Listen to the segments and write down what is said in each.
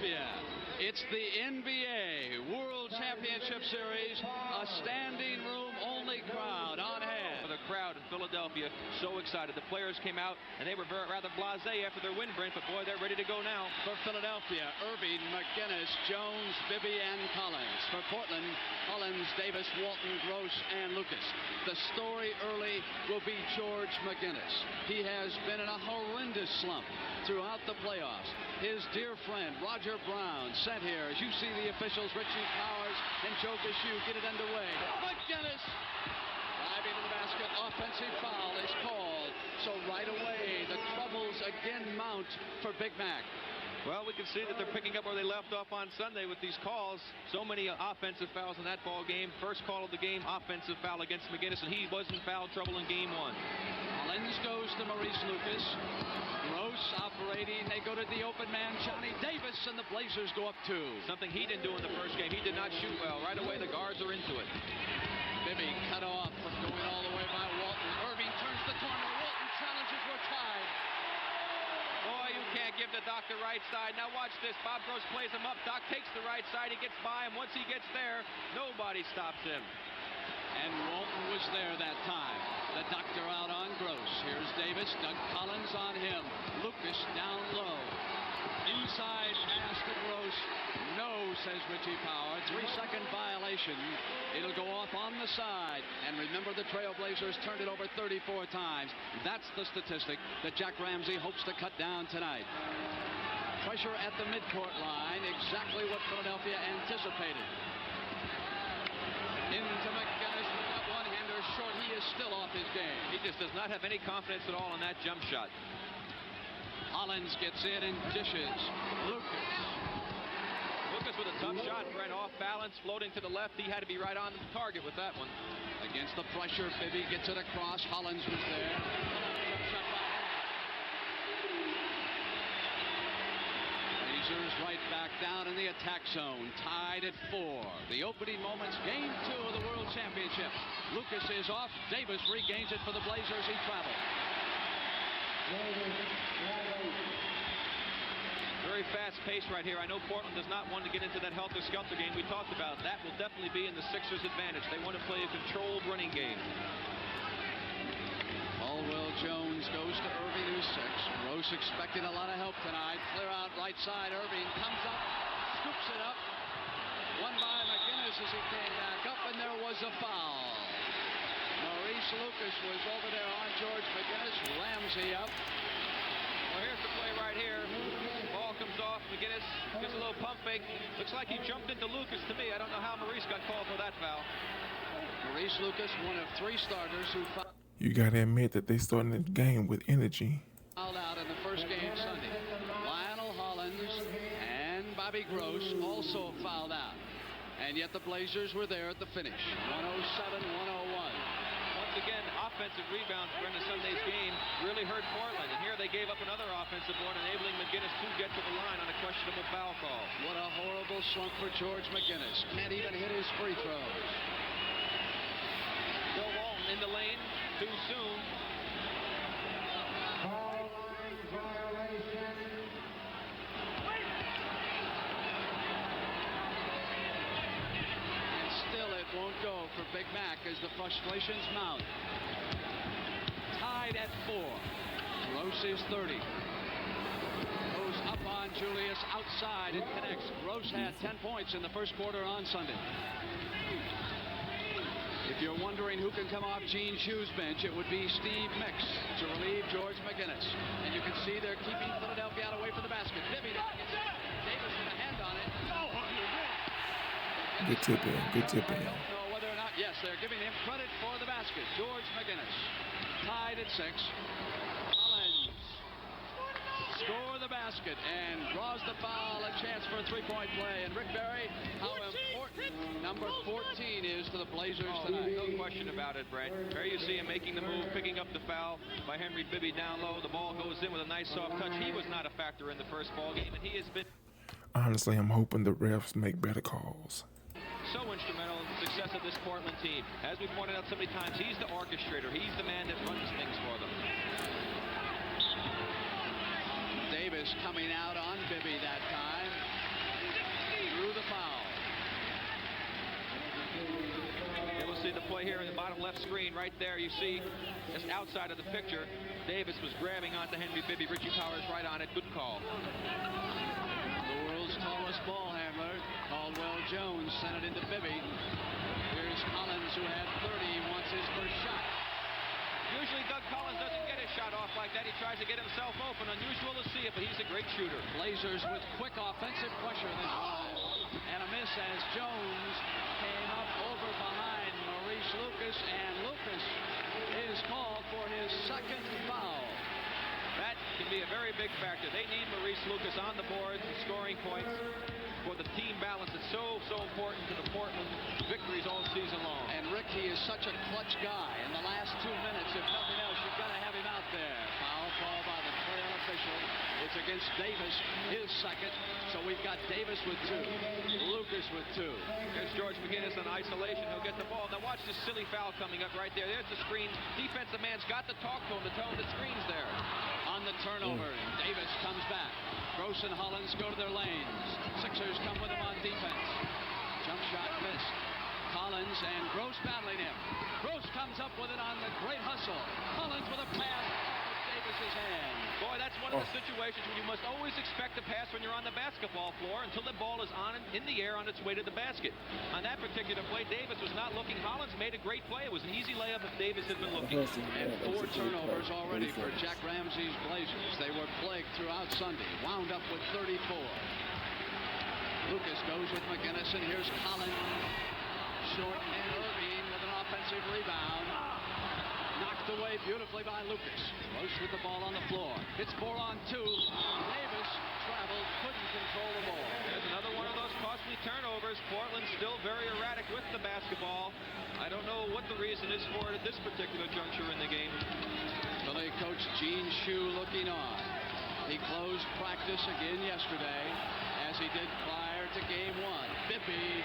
Philadelphia. It's the NBA World Championship Series, a standing room only crowd on hand. The crowd in Philadelphia so excited. The players came out and they were rather blasé after their win, Brent, but boy, they're ready to go now. For Philadelphia, Erving, McGinnis, Jones, Bibby, and Collins. For Portland, Collins, Davis, Walton, Gross, and Lucas. The story early will be George McGinnis. He has been in a horrendous slump throughout the playoffs. His dear friend, Roger Brown, sent here. As you see the officials, Richie Powers and Joe Gashue get it underway. McGinnis driving to the basket. Offensive foul is called. So right away, the troubles again mount for Big Mac. Well, we can see that they're picking up where they left off on Sunday with these calls. So many offensive fouls in that ball game. First call of the game, offensive foul against McGinnis, and he was in foul trouble in game one. Collins goes to Maurice Lucas. Gross operating. They go to the open man, Johnny Davis, and the Blazers go up two. Something he didn't do in the first game. He did not shoot well. Right away, the guards are into it. Bibby cut off from going all the way by Walton. Erving turns the corner. Walton challenges. We're tied. Boy, you can't give the Doc the right side. Now watch this. Bob Gross plays him up. Doc takes the right side. He gets by him. Once he gets there, nobody stops him. And Walton was there that time. The doctor out on Gross. Here's Davis. Doug Collins on him. Lucas down low. Inside pass to Gross. No, says Richie Power. 3-second violation. It'll go off on the side. And remember, the Trailblazers turned it over 34 times. That's the statistic that Jack Ramsey hopes to cut down tonight. Pressure at the midcourt line. Exactly what Philadelphia anticipated. Into McGinnis with that one-hander short. He is still off his game. He just does not have any confidence at all in that jump shot. Collins gets in and dishes. Lucas with a tough shot, Brent, off balance, floating to the left. He had to be right on the target with that one. Against the pressure, Bibby gets it across. Collins was there. Blazers right back down in the attack zone, tied at 4. The opening moments, game 2 of the World Championship. Lucas is off. Davis regains it for the Blazers. He travels. Very fast pace right here. I know Portland does not want to get into that helter-skelter game we talked about. That will definitely be in the Sixers' advantage. They want to play a controlled running game. Will Jones goes to Erving, who's 6. Gross expecting a lot of help tonight. Clear out right side. Erving comes up, scoops it up. One by McGinnis as he came back up, and there was a foul. Maurice Lucas was over there on George McGinnis. Ramsey up. Well, here's the play right here. Ball comes off. McGinnis gets a little pump fake. Looks like he jumped into Lucas to me. I don't know how Maurice got called for that foul. Maurice Lucas, one of 3 starters who fouled. You gotta admit that they starting the game with energy. Fouled out in the first game Sunday. Lionel Hollins and Bobby Gross also fouled out. And yet the Blazers were there at the finish. 107-101. Once again, offensive rebounds during the Sunday's game really hurt Portland. And here they gave up another offensive board, enabling McGinnis to get to the line on a questionable foul call. What a horrible slump for George McGinnis. Can't even hit his free throws. Bill Walton in the lane too soon. And still it won't go for Big Mac as the frustrations mount. Tied at 4. Gross is 30. Goes up on Julius outside and connects. Gross had 10 points in the first quarter on Sunday. If you're wondering who can come off Gene Shue's bench, it would be Steve Mix to relieve George McGinnis. And you can see they're keeping Philadelphia out away from the basket. Bibby Davis with a hand on it. Good tip in. Good tip in. I don't know whether or not. Yes, they're giving him credit for the basket. George McGinnis tied at 6. Collins score the basket and draws the foul. A chance for a 3-point play. And Rick Barry, how important number 14 is to the Blazers tonight. No question about it, Brent. There you see him making the move, picking up the foul by Henry Bibby down low. The ball goes in with a nice soft touch. He was not a factor in the first ball game, and he has been Honestly, I'm hoping the refs make better calls. so instrumental in the success of this Portland team. As we pointed out so many times, he's the orchestrator. He's the man that runs things for them. Davis coming out on Bibby that time. see the play here in the bottom left screen right there. You see, just outside of the picture, Davis was grabbing onto Henry Bibby. Richie Powers right on it. Good call. The world's tallest ball handler, Caldwell Jones, sent it into Bibby. Here's Collins, who had 30, wants his first shot. Usually Doug Collins doesn't get his shot off like that. He tries to get himself open. Unusual to see it, but he's a great shooter. Blazers with quick offensive pressure this time. And a miss as Jones came up over behind Maurice Lucas, and Lucas is called for his second foul. That can be a very big factor. They need Maurice Lucas on the board, scoring points for the team balance. It's so important to the Portland victories all season long. And Ricky is such a clutch guy. In the last 2 minutes, if nothing else, you've got to have him out there. Foul call by the trail official. It's against Davis, his second. So we've got Davis with 2, Lucas with 2. There's George McGinnis on isolation. He'll get the ball. Now watch this silly foul coming up right there. There's the screen. Defensive man's got to talk to him to tell him the screen's there. On the turnover, Davis comes back. Gross and Hollins go to their lanes. Sixers come with him on defense. Jump shot missed. Collins and Gross battling him. Gross comes up with it on the great hustle. Hollins with a pass off of Davis's hand. Boy, that's one of the situations where you must always expect a pass when you're on the basketball floor until the ball is on in the air on its way to the basket. On that particular play, Davis was not looking. Hollins made a great play. It was an easy layup if Davis had been looking. And 4 turnovers already for Jack Ramsey's Blazers. They were plagued throughout Sunday. Wound up with 34. Lucas goes with McGinnis, and here's Collins. Short and Erving with an offensive rebound. Knocked away beautifully by Lucas. Gross with the ball on the floor. It's 4-on-2. Davis traveled, couldn't control the ball. There's another one of those costly turnovers. Portland still very erratic with the basketball. I don't know what the reason is for it at this particular juncture in the game. Philly coach Gene Shue looking on. He closed practice again yesterday, as he did prior to game 1. Bibby.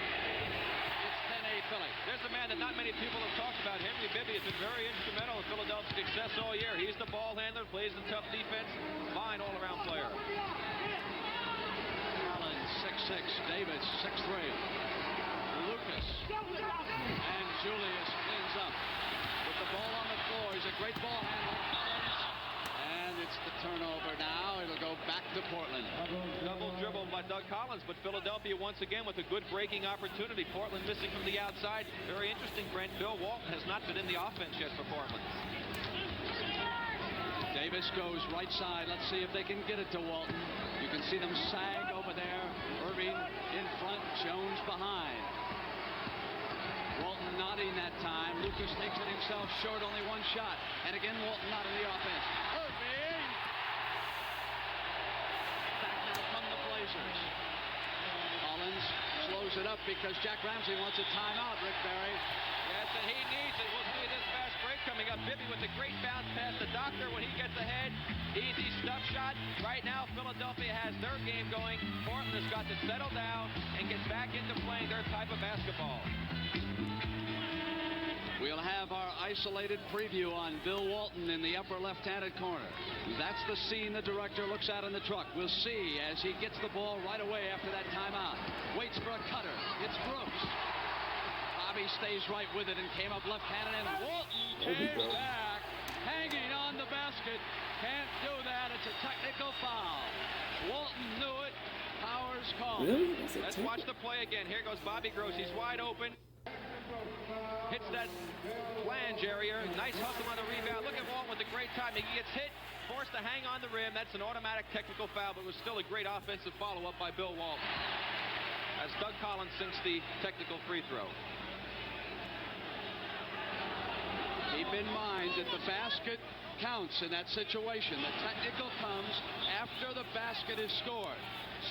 Philly. There's a man that not many people have talked about. Henry Bibby has been very instrumental in Philadelphia's success all year. He's the ball handler, plays the tough defense, fine all-around player. Collins 6'6", Davis 6'3". Lucas and Julius cleans up with the ball on the floor. He's a great ball handler. Collins, and it's the turnover now. It'll go back to Portland. Double dribble by Doug Collins, but Philadelphia once again with a good breaking opportunity. Portland missing from the outside. Very interesting, Brent. Bill Walton has not been in the offense yet for Portland. Davis goes right side. Let's see if they can get it to Walton. You can see them sag over there. Erving in front, Jones behind. Walton nodding that time. Lucas takes it himself short, only 1 shot. And again, Walton not in the offense. Erving! Back now from the Blazers. Collins slows it up because Jack Ramsey wants a timeout, Rick Barry. Yes, and he needs it. We'll see this fast break coming up. Bibby with a great bounce past the doctor when he gets ahead. Easy stuff shot. Right now, Philadelphia has their game going. Portland has got to settle down and get back into playing their type of basketball. We'll have our isolated preview on Bill Walton in the upper left-handed corner. That's the scene the director looks at in the truck. We'll see as he gets the ball right away after that timeout. Waits for a cutter. It's Brooks. Bobby stays right with it and came up left-handed, and Walton came back, hanging on the basket. Can't do that. It's a technical foul. Walton knew it. Powers called. Really? Let's watch the play again. Here goes Bobby Gross. He's wide open. Hits that flange area. Nice hustle on the rebound. Look at Walton with a great time. He gets hit, forced to hang on the rim. That's an automatic technical foul, but it was still a great offensive follow-up by Bill Walton. As Doug Collins sinks the technical free throw. Keep in mind that the basket counts in that situation. The technical comes after the basket is scored.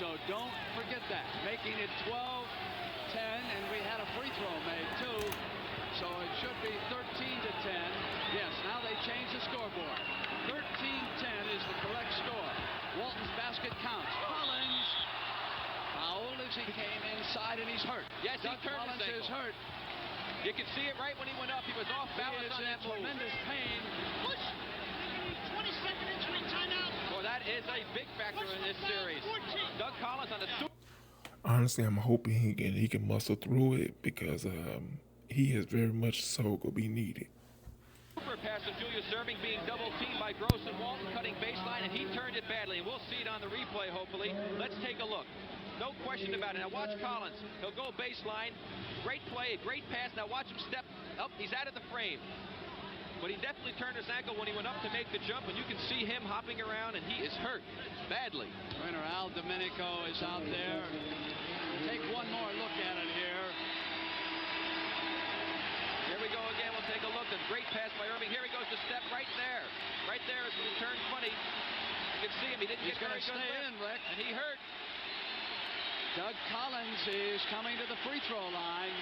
So don't forget that. Making it 12-10, and we had a free throw made too. So it should be 13-10. Yes, now they change the scoreboard. 13-10 is the correct score. Walton's basket counts. Collins fouled as he came inside, and he's hurt. Yes, Doug he turned Collins his is ankle. hurt. You can see it right when he went up. He was off balance on that move. Tremendous pain. 22nd injury timeout. Well, that is a big factor in this series. Doug Collins on the Honestly, I'm hoping he can muscle through it because he has very much so going to be needed. Super pass of Julius Erving being double-teamed by Gross and Walton, cutting baseline, and he turned it badly. And we'll see it on the replay, hopefully. Let's take a look. No question about it. Now watch Collins. He'll go baseline. Great play, a great pass. Now watch him step up. He's out of the frame. But he definitely turned his ankle when he went up to make the jump, and you can see him hopping around, and he is hurt badly. Trainer Al Domenico is out there. Take one more look at it here. Here we go again. We'll take a look. A great pass by Erving. Here he goes to step right there. Right there is when he turned funny. You can see him. He didn't He's get going to very good stay lift, in, Rick. and he hurt. Doug Collins is coming to the free throw line.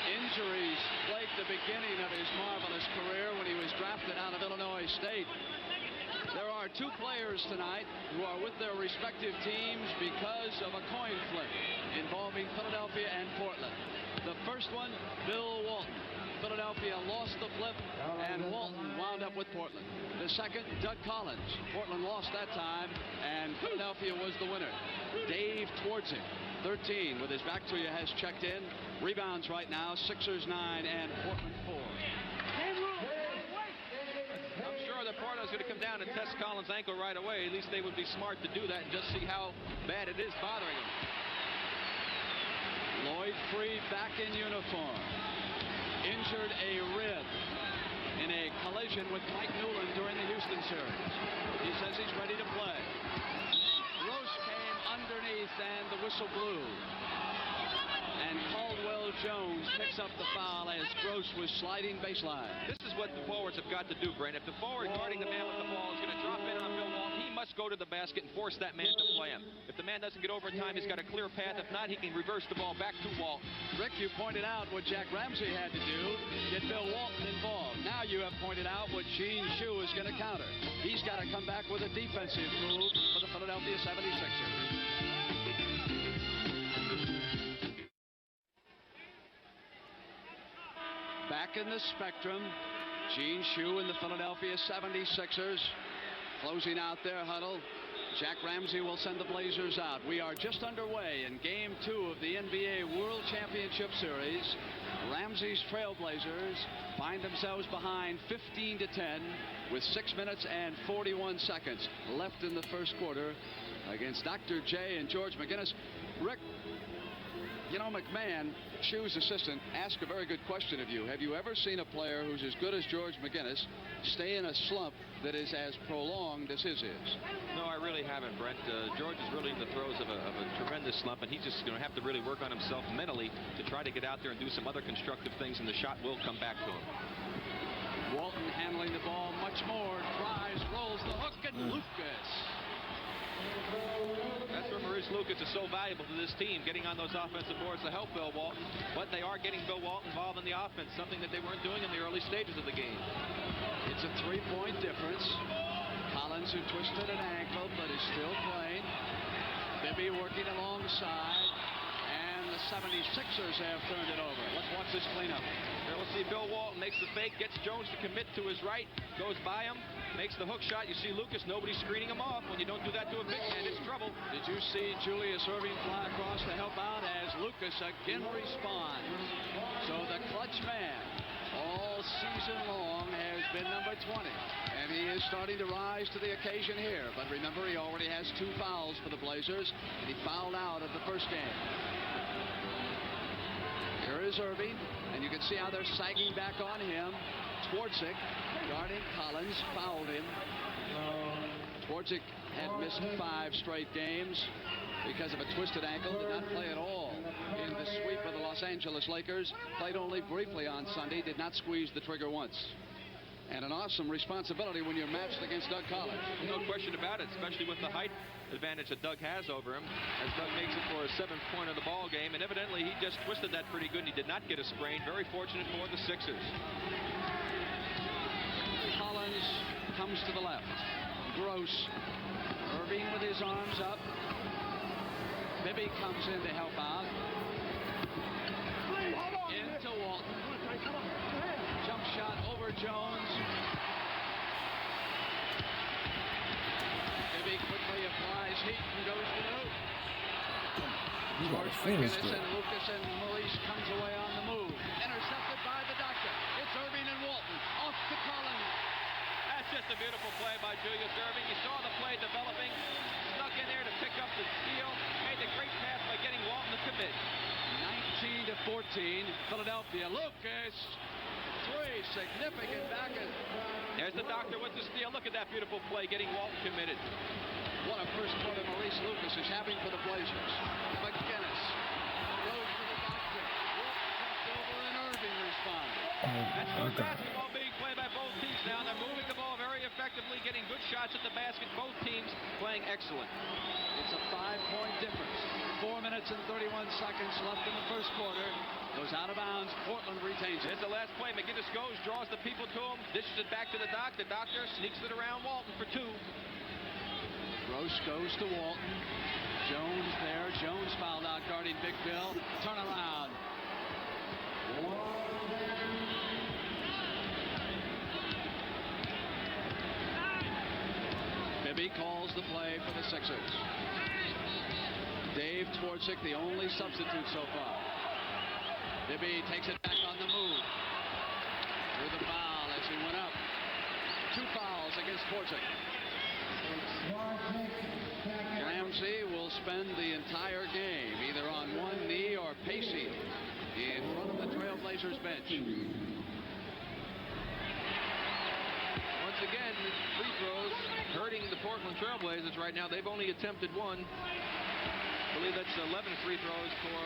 Injuries plagued the beginning of his marvelous career when he was drafted out of Illinois State. There are two players tonight who are with their respective teams because of a coin flip involving Philadelphia and Portland. The first one, Bill Walton. Philadelphia lost the flip, and Walton wound up with Portland. The second, Doug Collins. Portland lost that time, and Philadelphia was the winner. Dave Twardzik, 13, with his back to you, has checked in. Rebounds right now, Sixers 9 and Portland 4. I'm sure that Portland's going to come down and test Collins' ankle right away. At least they would be smart to do that and just see how bad it is bothering him. Lloyd Freed back in uniform. Injured a rib in a collision with Mike Newland during the Houston series. He says he's ready to play. Gross came underneath and the whistle blew. And Caldwell Jones picks up the foul as Gross was sliding baseline. This is what the forwards have got to do, Brent. If the forward guarding the man with the ball is going to drop in on Bill Walton, he must go to the basket and force that man to play him. If the man doesn't get over in time, he's got a clear path. If not, he can reverse the ball back to Walton. Rick, you pointed out what Jack Ramsey had to do, get Bill Walton involved. Now you have pointed out what Gene Shue is going to counter. He's got to come back with a defensive move for the Philadelphia 76ers. Back in the spectrum, Gene Shue and the Philadelphia 76ers closing out their huddle. Jack Ramsey will send the Blazers out. We are just underway in Game 2 of the NBA World Championship Series. Ramsey's Trailblazers find themselves behind 15-10 with 6 minutes and 41 seconds left in the first quarter against Dr. J and George McGinnis. Rick, you know, McMahon, Shue's assistant, asked a very good question of you. Have you ever seen a player who's as good as George McGinnis stay in a slump that is as prolonged as his is? No, I really haven't, Brent. George is really in the throes of a tremendous slump, and he's just going to have to really work on himself mentally to try to get out there and do some other constructive things, and the shot will come back to him. Walton handling the ball much more, tries, rolls the hook, and Lucas. That's where Maurice Lucas is so valuable to this team, getting on those offensive boards to help Bill Walton. But they are getting Bill Walton involved in the offense, something that they weren't doing in the early stages of the game. It's a 3-point difference. Collins, who twisted an ankle, but is still playing. Bibby working alongside. And the 76ers have turned it over. Let's watch this cleanup. Here we'll see Bill Walton makes the fake, gets Jones to commit to his right, goes by him, makes the hook shot. You see Lucas, nobody's screening him off. When you don't do that to a big man, it's trouble. Did you see Julius Erving fly across to help out as Lucas again responds? So the clutch man all season long has been number 20. And he is starting to rise to the occasion here. But remember, he already has 2 fouls for the Blazers. And he fouled out of the first game. Here is Erving, and you can see how they're sagging back on him. Twardzik, guarding Collins, fouled him. Twardzik had missed 5 straight games because of a twisted ankle. Did not play at all in the sweep of the Los Angeles Lakers. Played only briefly on Sunday. Did not squeeze the trigger once. And an awesome responsibility when you're matched against Doug Collins. No question about it, especially with the height advantage that Doug has over him, as Doug makes it for a 7th point of the ball game. And evidently, he just twisted that pretty good. He did not get a sprain. Very fortunate for the Sixers. Collins comes to the left. Gross. Erving with his arms up. Bibby comes in to help out. Into Walton. Jump shot over Jones. Bibby quickly applies heat and goes to the hoop. You gotta George finish McGinnis that. and Lucas and Maurice comes away on the Just a beautiful play by Julius Erving. You saw the play developing, snuck in there to pick up the steal, made the great pass by getting Walton to commit. 19-14, Philadelphia. Lucas, three, significant back. There's the doctor with the steal. Look at that beautiful play, getting Walton committed. What a first quarter Maurice Lucas is having for the Blazers. McGinnis goes to the doctor. Walton jumped over and Erving responded. That's good basketball being played by both teams now. They're moving the ball very effectively, getting good shots at the basket. Both teams playing excellent. It's a 5-point difference. 4 minutes and 31 seconds left in the first quarter. Goes out of bounds. Portland retains it. Here's the last play. McGinnis goes, draws the people to him, dishes it back to the doc. The doctor sneaks it around Walton for two. Gross goes to Walton. Jones there. Jones fouled out guarding Big Bill. Turn around. Bibby calls the play for the Sixers. Dave Twardzik, the only substitute so far. Bibby takes it back on the move. Through the foul as he went up. 2 fouls against Twardzik. Ramsey will spend the entire game either on one knee or pacing in front of the Trailblazers bench. Once again, free throws hurting the Portland Trailblazers right now. They've only attempted one. I believe that's 11 free throws for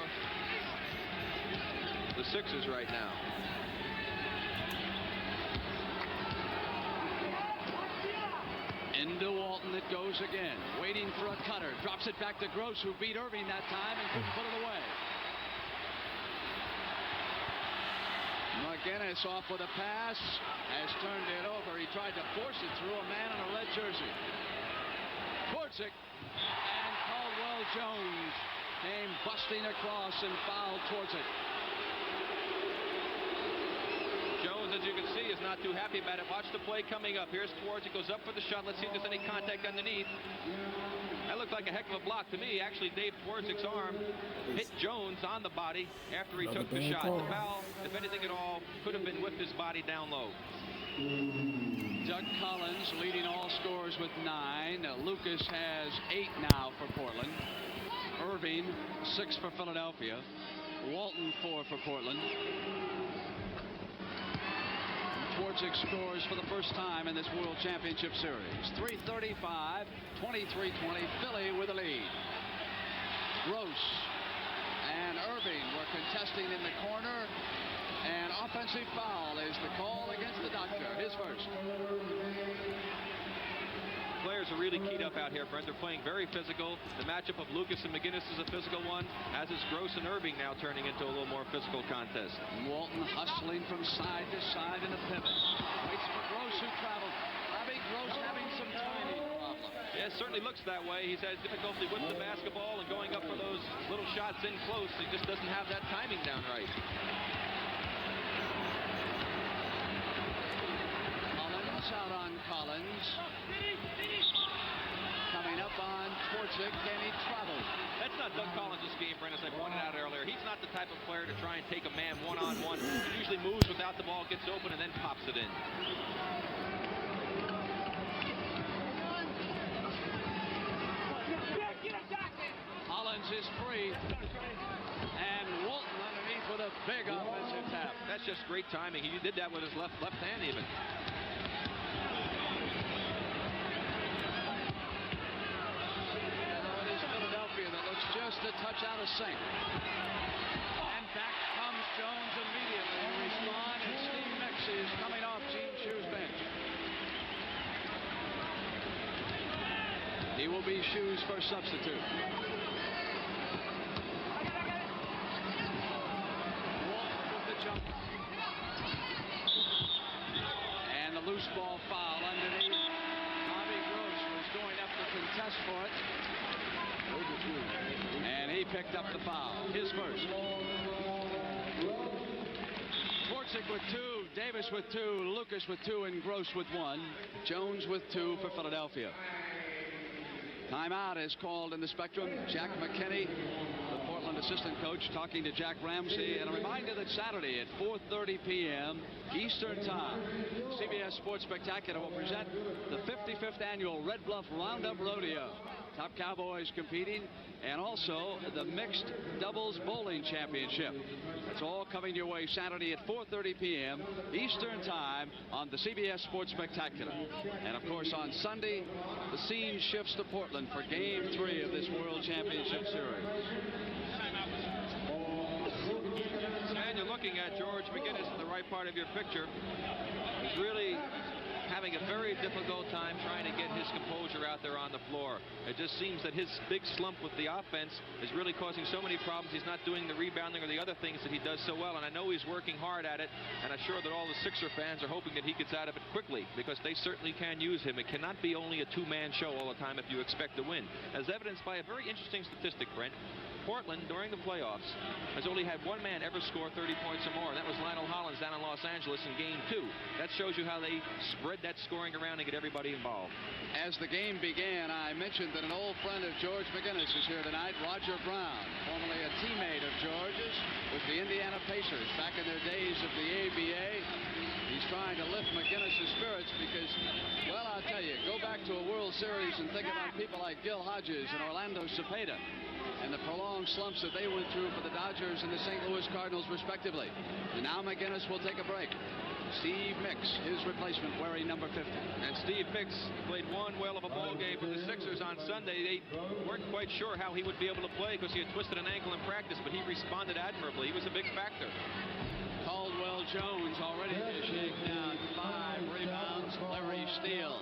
the Sixers right now. Into Walton it goes again. Waiting for a cutter. Drops it back to Gross, who beat Erving that time and couldn't put it away. McGinnis off with a pass. Has turned it over. He tried to force it through a man in a red jersey. Twardzik and Caldwell Jones came busting across and fouled Twardzik. Jones, as you can see, is not too happy about it. Watch the play coming up. Here's Twardzik, goes up for the shot. Let's see if there's any contact underneath. That looked like a heck of a block to me. Actually, Dave Twardzik's arm hit Jones on the body after he took the shot. The foul, if anything at all, could have been with his body down low. Doug Collins leading all scorers with 9. Lucas has 8 now for Portland. Erving 6 for Philadelphia. Walton 4 for Portland. Twardzik scores for the first time in this World Championship Series. 3:35, 23-20, Philly with a lead. Gross and Erving were contesting in the corner, and offensive foul is the call against the doctor. His first. Players are really keyed up out here, Brent. They're playing very physical. The matchup of Lucas and McGinnis is a physical one, as is Gross and Erving now turning into a little more physical contest. Walton hustling from side to side in a pivot. Waits for Gross, who traveled. Bobby Gross having some timing problems. Yeah, it certainly looks that way. He's had difficulty with the basketball and going up for those little shots in close. He just doesn't have that timing down right. Collins out on Collins. Coming up on Twardzik, and he traveled. That's not Doug Collins' game, Brent, as I pointed out earlier. He's not the type of player to try and take a man one-on-one. He usually moves without the ball, gets open, and then pops it in. Collins is free. And Walton underneath with a big offensive tap. That's just great timing. He did that with his left hand even. That looks just a touch out of sync. And back comes Jones immediately to respond, and Steve Mix is coming off Gene Shue's bench. He will be Shue's first substitute. Walton with the jump. And the loose ball foul underneath. Bobby Gross was going up to contest for it. And he picked up the foul. His first. Twardzik with 2, Davis with 2, Lucas with 2, and Gross with 1. Jones with 2 for Philadelphia. Timeout is called in the Spectrum. Jack McKinney, the Portland assistant coach, talking to Jack Ramsey. And a reminder that Saturday at 4:30 p.m. Eastern Time, CBS Sports Spectacular will present the 55th annual Red Bluff Roundup Rodeo. Top Cowboys competing, and also the mixed doubles bowling championship. It's all coming your way Saturday at 4:30 p.m. Eastern Time on the CBS Sports Spectacular. And of course on Sunday, the scene shifts to Portland for Game 3 of this World Championship Series. And you're looking at George McGinnis in the right part of your picture. He's really having a very difficult time trying to get his composure out there on the floor. It just seems that his big slump with the offense is really causing so many problems. He's not doing the rebounding or the other things that he does so well, and I know he's working hard at it, and I'm sure that all the Sixer fans are hoping that he gets out of it quickly, because they certainly can use him. It cannot be only a two-man show all the time if you expect to win. As evidenced by a very interesting statistic, Brent, Portland, during the playoffs, has only had one man ever score 30 points or more, and that was Lionel Hollins down in Los Angeles in Game 2. That shows you how they spread that scoring around and get everybody involved. As the game began, I mentioned that an old friend of George McGinnis is here tonight, Roger Brown, formerly a teammate of George's with the Indiana Pacers back in their days of the ABA. He's trying to lift McGinnis' spirits because, well, I'll tell you, go back to a World Series and think about people like Gil Hodges and Orlando Cepeda and the prolonged slumps that they went through for the Dodgers and the St. Louis Cardinals, respectively. And now McGinnis will take a break. Steve Mix, his replacement, wearing number 50. And Steve Mix played one well of a ball game for the Sixers on Sunday. They weren't quite sure how he would be able to play because he had twisted an ankle in practice, but he responded admirably. He was a big factor. Caldwell Jones already to shake down 5 rebounds. Larry Steele,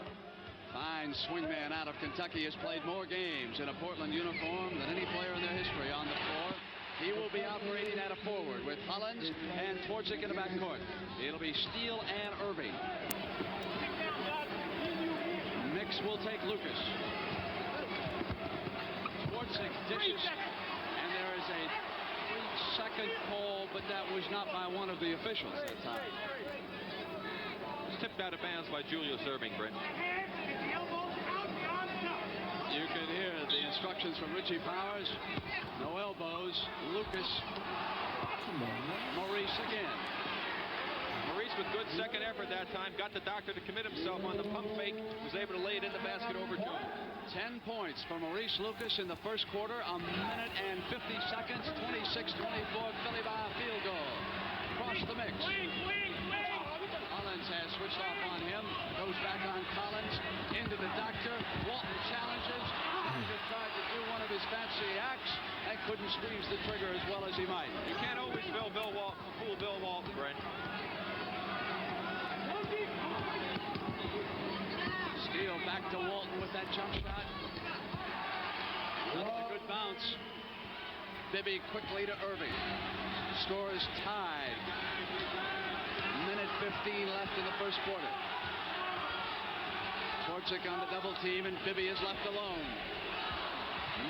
fine swingman out of Kentucky, has played more games in a Portland uniform than any player in their history on the floor. He will be operating at a forward with Hollins and Twardzik in the backcourt. It'll be Steele and Erving. Mix will take Lucas. Twardzik dishes, and there is a 3-second call, but that was not by one of the officials at the time. It's tipped out of bounds by Julius Erving, Brent. You can hear the instructions from Richie Powers. No elbows. Lucas. Maurice again. Maurice with good second effort that time. Got the doctor to commit himself on the pump fake. Was able to lay it in the basket over Jones. 10 points for Maurice Lucas in the first quarter. A minute and 50 seconds. 26-24. Philly by a field goal. Across the mix. Collins has switched off on him. Goes back on Collins. Into the doctor. Walton challenges. Just tried to do one of his fancy acts and couldn't squeeze the trigger as well as he might. You can't always fool Bill Walton, Brent. Steele back to Walton with that jump shot. That's a good bounce. Bibby quickly to Erving. Score is tied. Minute 15 left in the first quarter. Twardzik on the double team, and Bibby is left alone.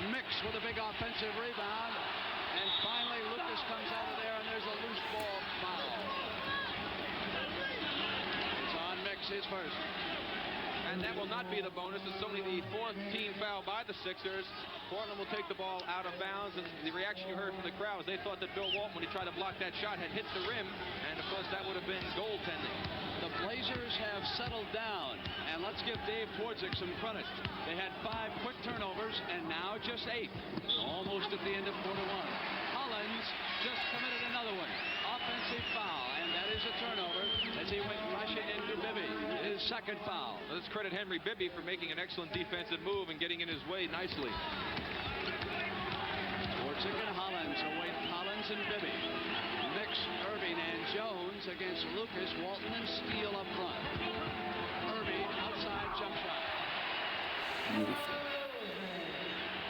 Mix with a big offensive rebound, and finally Lucas comes out of there, and there's a loose ball foul. It's on Mix, his first. And that will not be the bonus. It's only the 4th team foul by the Sixers. Portland will take the ball out of bounds, and the reaction you heard from the crowd was they thought that Bill Walton, when he tried to block that shot, had hit the rim, and of course that would have been goaltending. The Blazers have settled down, and let's give Dave Twardzik some credit. They had 5 quick turnovers, and now just 8. Almost at the end of quarter 1. Hollins just committed another one. Offensive foul, and that is a turnover as he went rushing into Bibby. His second foul. Let's credit Henry Bibby for making an excellent defensive move and getting in his way nicely. Twardzik and Hollins await Hollins and Bibby. Mix, Erving, and Jones against Lucas, Walton, and Steele up front. Erving, outside jump shot. Beautiful.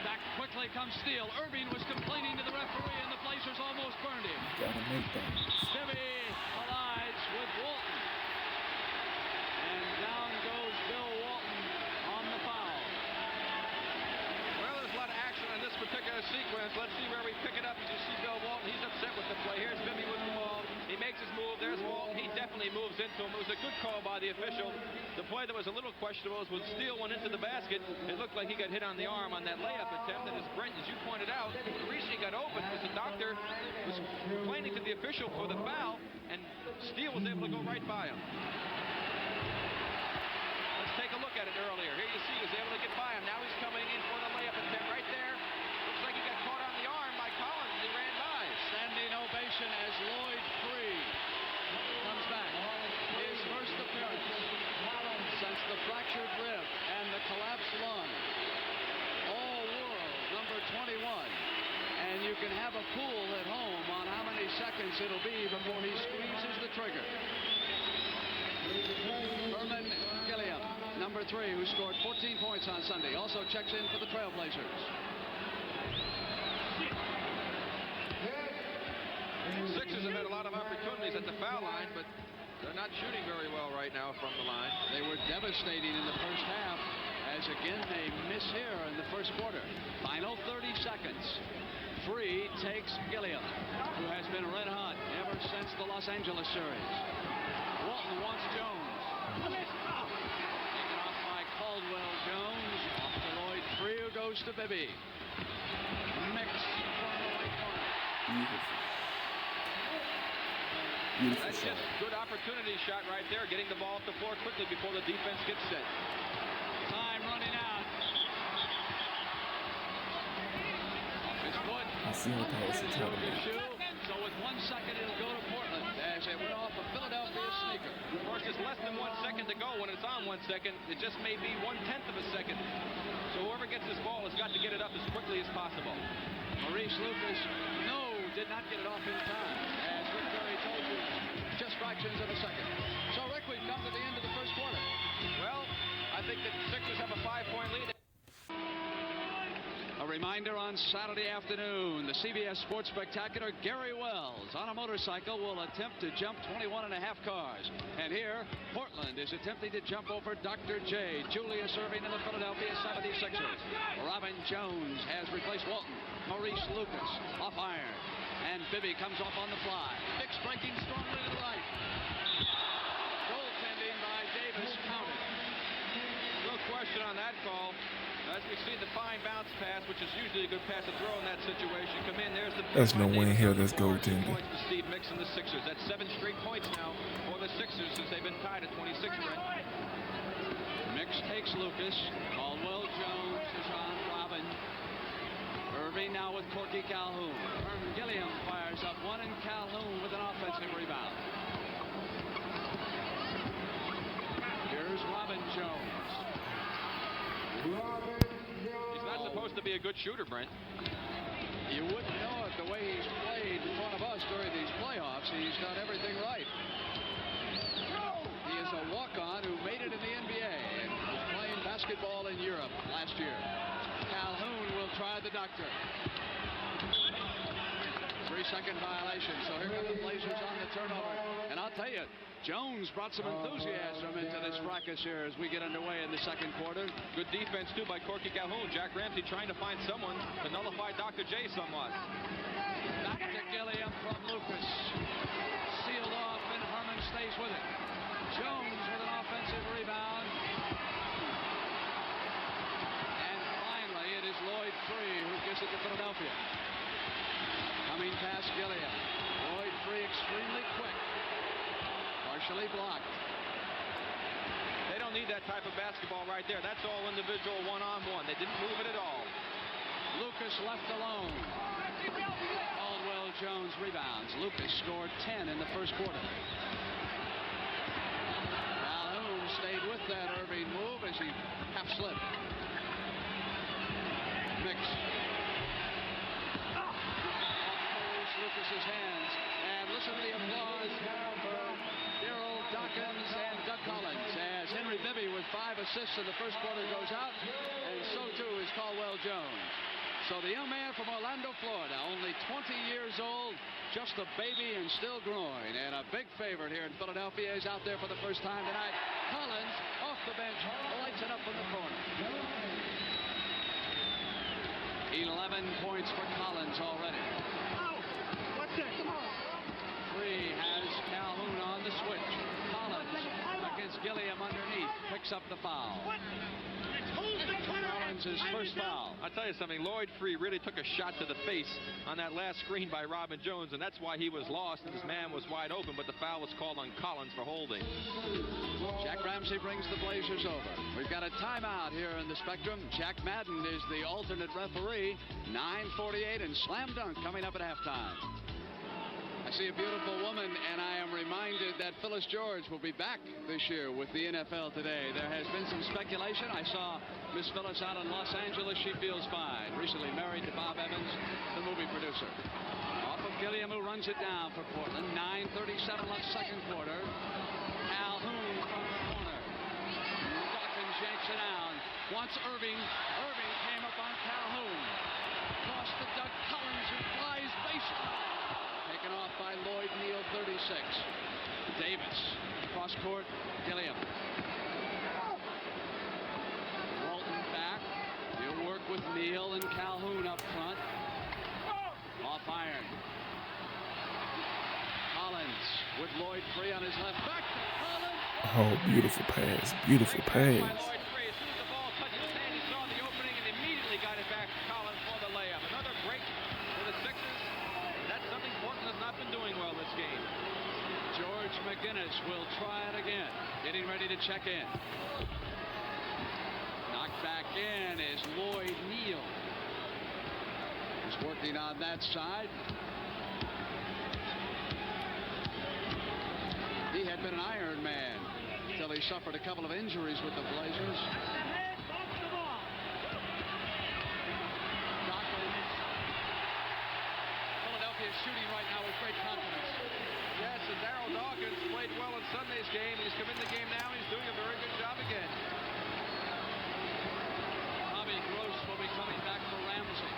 Back quickly comes Steele. Erving was complaining to the referee, and the Blazers almost burned him. Gotta make those. Bibby collides with Walton. And down goes Bill Walton on the foul. Well, there's a lot of action in this particular sequence. Let's see where we pick it up. As you see Bill Walton, he's upset with the play. Here's Bibby with the ball. He makes his move. There's Walton. He definitely moves into him. It was a good call by the official. The play that was a little questionable was when Steele went into the basket. It looked like he got hit on the arm on that layup attempt, and his Brent, as you pointed out, the reason he got open was the doctor was complaining to the official for the foul, and Steele was able to go right by him. Let's take a look at it earlier. Here you see he was able to get by him. Now he's coming in for the layup attempt right there. Looks like he got caught on the arm by Collins. He ran by. Standing ovation as Lloyd Free comes back. His first appearance since the fractured rib and the collapsed lung. All-world number 21. And you can have a pool at home on how many seconds it'll be before he squeezes the trigger. Herman Gilliam, number 3, who scored 14 points on Sunday, also checks in for the Trailblazers. Sixers have had a lot of opportunities at the foul line, but they're not shooting very well right now from the line. They were devastating in the first half, as again they miss here in the first quarter. Final 30 seconds. Free takes Gilliam, who has been red hot ever since the Los Angeles series. Walton wants Jones. Taken off by Caldwell Jones. Off to Lloyd Free, who goes to Bibby. Mix from the right corner. That's just a good opportunity shot right there, getting the ball off the floor quickly before the defense gets set. Time running out. Off his foot. I see what that is a tournament. So with 1 second, it'll go to Portland as it went off a Philadelphia sneaker. Of course, there's less than 1 second to go. When it's on 1 second, it just may be 1/10 of a second. So whoever gets this ball has got to get it up as quickly as possible. Maurice Lucas, did not get it off in time. As Rick Berry told you, just fractions of a second. So, Rick, we've come to the end of the first quarter. Well, I think that the Sixers have a 5-point lead. A reminder on Saturday afternoon, the CBS Sports Spectacular, Gary Wells on a motorcycle will attempt to jump 21.5 cars. And here, Portland is attempting to jump over Dr. J, Julius Erving, and the Philadelphia 76ers. Robin Jones has replaced Walton. Maurice Lucas off iron. And Bibby comes off on the fly. Dix breaking strongly to the right. Goaltending by Davis counted. No question on that call. As we see the fine bounce pass, which is usually a good pass to throw in that situation. Come in, there's the... There's no win here, that's goaltending. Points to Steve Mix and the Sixers. That's 7 straight points now for the Sixers since they've been tied at 26 already. Mix takes Lucas. Caldwell Jones is on Robin. Erving now with Corky Calhoun. Herman Gilliam fires up one, and Calhoun with an offensive rebound. Here's Robin Jones. He's not supposed to be a good shooter, Brent. You wouldn't know it the way he's played in front of us during these playoffs. He's done everything right. He is a walk-on who made it in the NBA and was playing basketball in Europe last year. Calhoun will try the doctor. 3-second violation. So here come the Blazers on the turnover. And I'll tell you, Jones brought some enthusiasm into this fracas here as we get underway in the second quarter. Good defense, too, by Corky Calhoun. Jack Ramsey trying to find someone to nullify Dr. J somewhat. Back to Gilliam from Lucas. Sealed off, and Herman stays with it. Jones with an offensive rebound. And finally, it is Lloyd Free who gives it to Philadelphia. Coming past Gilliam. Lloyd Free extremely quick. Partially blocked. They don't need that type of basketball right there. That's all individual one-on-one. They didn't move it at all. Lucas left alone. Caldwell Jones rebounds. Lucas scored 10 in the first quarter. Calhoun stayed with that Erving move as he half slipped. Mix. Off Lucas's hands. And listen to the applause for Daryl Dawkins and Doug Collins as Henry Bibby with 5 assists in the first quarter goes out, and so too is Caldwell Jones. So the young man from Orlando, Florida, only 20 years old, just a baby and still growing, and a big favorite here in Philadelphia is out there for the first time tonight. Collins off the bench, lights it up in the corner. 11 points for Collins already. What's that? Come on. Free has Calhoun on the switch. Collins against Gilliam underneath picks up the foul. What? Who's the cutter? Collins' first foul. I'll tell you something, Lloyd Free really took a shot to the face on that last screen by Robin Jones, and that's why he was lost, and his man was wide open, but the foul was called on Collins for holding. Jack Ramsey brings the Blazers over. We've got a timeout here in the Spectrum. Jack Madden is the alternate referee. 9:48 and slam dunk coming up at halftime. I see a beautiful woman, and I am reminded that Phyllis George will be back this year with the NFL today. There has been some speculation. I saw Miss Phyllis out in Los Angeles. She feels fine. Recently married to Bob Evans, the movie producer. Off of Gilliam, who runs it down for Portland. 9:37 left second quarter. Calhoun from the corner. Dawkins yanks it down. Wants Erving. Erving came up on Calhoun. Across to Doug Collins, who flies baseline. Taken off by Lloyd Neal, 36. Davis, cross court, Gilliam. Walton back. He'll work with Neal and Calhoun up front. Off iron. Collins with Lloyd free on his left. Back to Collins. Oh, beautiful pass. Beautiful pass. Lloyd Free, as soon as the ball touched his hand, he saw the opening and immediately got it back to Collins for the layup. Another break for the Sixers. That's something Portland has not been doing well this game. George McGinnis will try it again. Getting ready to check in. Knocked back in is Lloyd Neal. He's working on that side. He had been an Iron Man until he suffered a couple of injuries with the Blazers. Is shooting right now with great confidence. Yes, and Darryl Dawkins played well in Sunday's game. He's come in the game now. He's doing a very good job again. Bobby Gross will be coming back for Ramsey.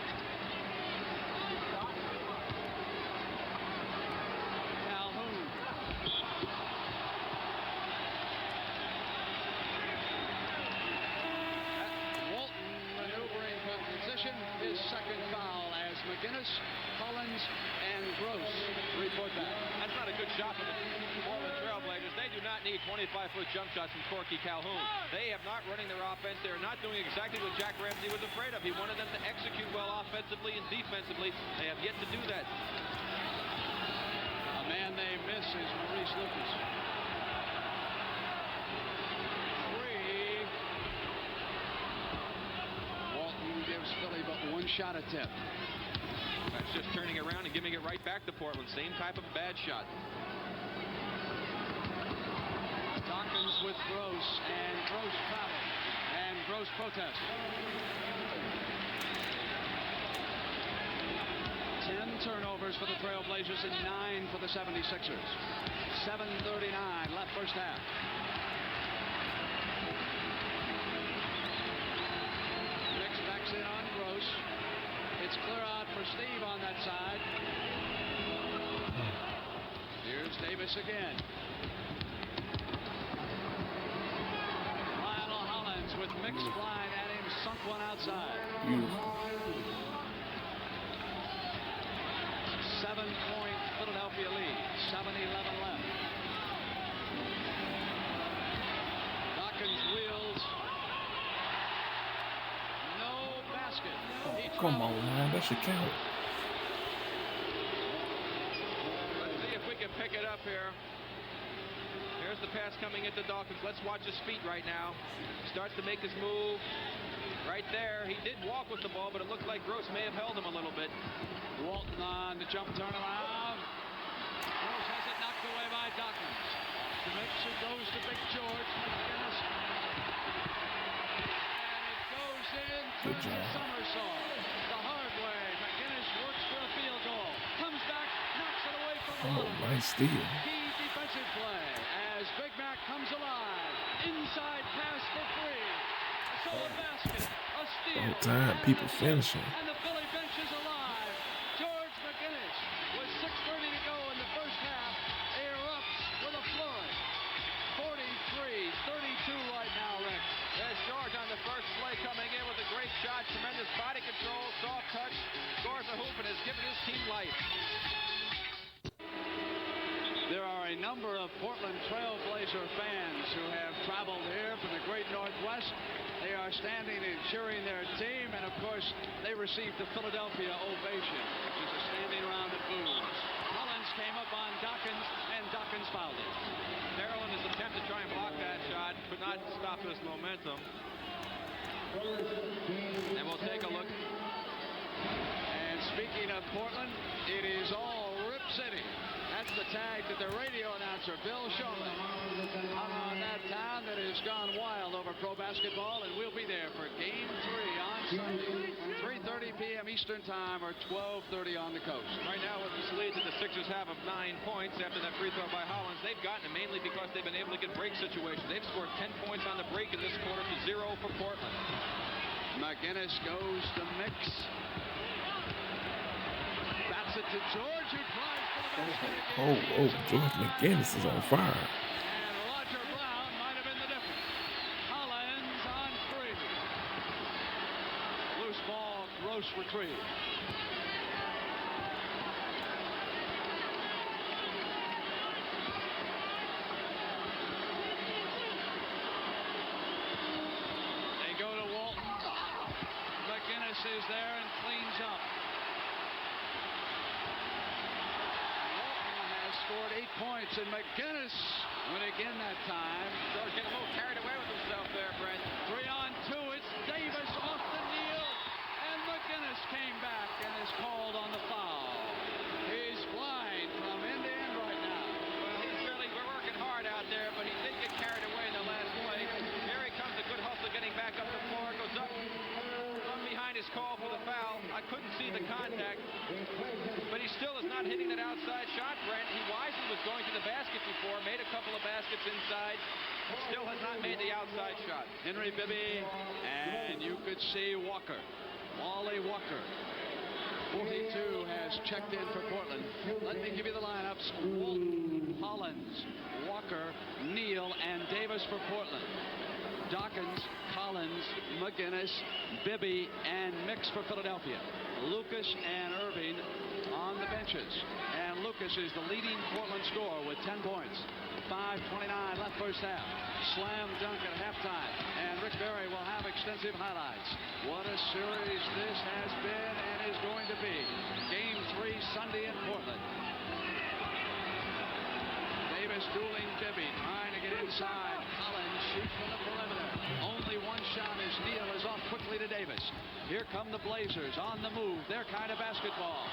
Calhoun. Walton maneuvering from position. His second foul as McGinnis, Collins, and Gross report back. That's not a good shot for the Portland Trailblazers. They do not need 25-foot jump shots from Corky Calhoun. They have not running their offense. They're not doing exactly what Jack Ramsey was afraid of. He wanted them to execute well offensively and defensively. They have yet to do that. A man they miss is Maurice Lucas. Walton gives Philly but one shot attempt. That's just turning around and giving it right back to Portland. Same type of bad shot. Dawkins with Gross, and Gross fouled, and Gross protests. 10 turnovers for the Trailblazers and 9 for the 76ers. 7:39 left first half. Nix backs in on Gross. It's clear out for Steve on that side. Here's Davis again. Lionel Hollins with mixed blind at him, sunk one outside. Beautiful. 7-point Philadelphia lead. 7:11 left. Dawkins wheels. No basket. Come on, man. That should count. Let's see if we can pick it up here. Here's the pass coming into Dawkins. Let's watch his feet right now. Starts to make his move. Right there. He did walk with the ball, but it looked like Gross may have held him a little bit. Walton on the jump turnaround. Gross has it knocked away by Dawkins. The mixer goes to Big George McGinnis. And it goes in Good through the job. somersault. The hard way. McGinnis works for a field goal. Comes back, knocks it away from Oh, Hollins. nice steal. Key defensive play as Big Mac comes alive. Inside pass for Free. A solo basket. A steal. Whole time, people finishing. And the Philly bench is alive. George McGinnis, with 6:30 to go in the first half, erupts with a flurry. 43-32 right now, Rick. There's George on the first play coming in with a great shot. Tremendous body control, soft touch. Scores a hoop and has given his team life. There are a number of Portland Trailblazer fans who have traveled here from the great Northwest. They are standing and cheering their team, and of course, they received the Philadelphia ovation, which is a standing round of boos. Collins came up on Dawkins, and Dawkins fouled it. Darrell in his attempt to try and block that shot could not stop his momentum. And we'll take a look. And speaking of Portland, it is all Rip City. That's the tag that the radio announcer, Bill Shulman, hung on that town that has gone wild over pro basketball, and we'll be there for Game 3 on Sunday, 3:30 p.m. Eastern Time or 12:30 on the coast. Right now, with this lead that the Sixers have of 9 points after that free throw by Hollins, they've gotten it mainly because they've been able to get break situations. They've scored 10 points on the break in this quarter to 0 for Portland. McGinnis goes to Mix. Bats it to George, who tries for the basket. George McGinnis is on fire. And Roger Brown might have been the difference. Collins on 3. Loose ball, Gross retrieve. They go to Walton. McGinnis is there and cleans up. Scored 8 points, and McGinnis went again that time. George getting a little carried away with himself there, Brent. 3 on 2. It's Davis off the kneel, and McGinnis came back and is called on the foul. He's flying from end to end right now. Well, we're working hard out there, but he did get carried away in the last play. Here he comes, a good hustle getting back up the floor. Goes up from behind his call for the foul. I couldn't see the contact, but he still is not hitting that outside shot, Brent. He wisely was going to the basket before, made a couple of baskets inside, still has not made the outside shot. Henry Bibby, and you could see Walker. Wally Walker. 42 has checked in for Portland. Let me give you the lineups. Walton, Hollins, Walker, Neal, and Davis for Portland. Dawkins, Collins, McGinnis, Bibby, and Mix for Philadelphia. Lucas and Erving on the benches. And Lucas is the leading Portland scorer with 10 points. 5:29 left first half. Slam dunk at halftime. And Rick Barry will have extensive highlights. What a series this has been and is going to be. Game 3 Sunday in Portland. Davis dueling Bibby, trying to get inside. Collins shoots from the perimeter. Only one shot as Neal is off quickly to Davis. Here come the Blazers on the move. Their kind of basketball.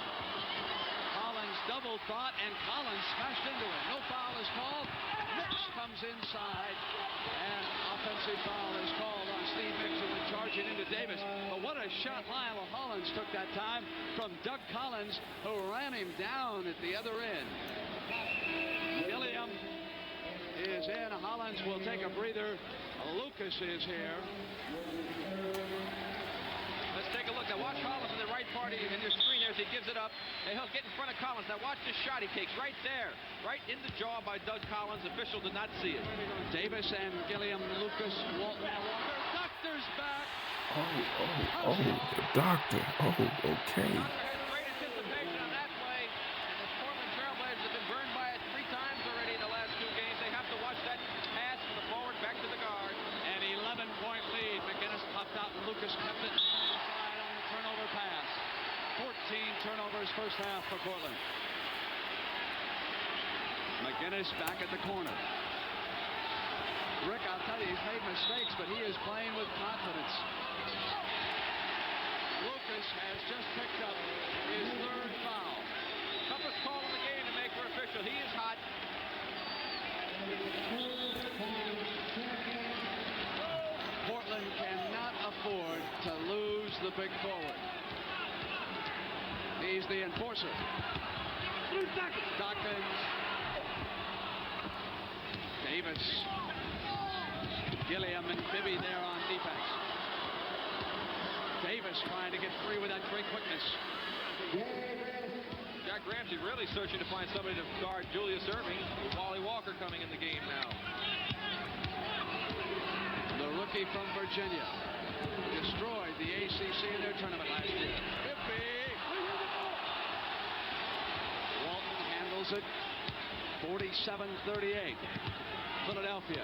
Collins double thought, and Collins smashed into it. No foul is called. Mix comes inside, and offensive foul is called on Steve Mix, who was charging into Davis. But what a shot Lionel Hollins took that time from Doug Collins, who ran him down at the other end. Gilliam is in. Hollins will take a breather. Lucas is here. Let's take a look. Now watch Hollins in the right part in your screen there as he gives it up. And he'll get in front of Collins. Now watch the shot he takes right there. Right in the jaw by Doug Collins. Official did not see it. Davis and Gilliam, Lucas, Walton, Walker. Doctor's back. The doctor. Okay. Doctor had great anticipation on that play. And the Portland Trailblazers have been burned by it 3 times already in the last 2 games. They have to watch that pass from the forward back to the guard. An 11-point lead. McGinnis popped out, and Lucas kept it inside on the turnover pass. 14 turnovers first half for Portland. McGinnis back at the corner. Rick, I'll tell you, he's made mistakes, but he is playing with confidence. Lucas has just picked up his 3rd foul. Toughest call in the game to make for official. He is hot. Portland cannot afford to lose the big forward. He's the enforcer. Dawkins. Davis. Gilliam and Bibby there on defense. Davis trying to get free with that great quickness. Jack Ramsey really searching to find somebody to guard Julius Erving, with Wally Walker coming in the game now. The rookie from Virginia destroyed the ACC in their tournament last year. Bibby. Walton handles it. 47-38. Philadelphia.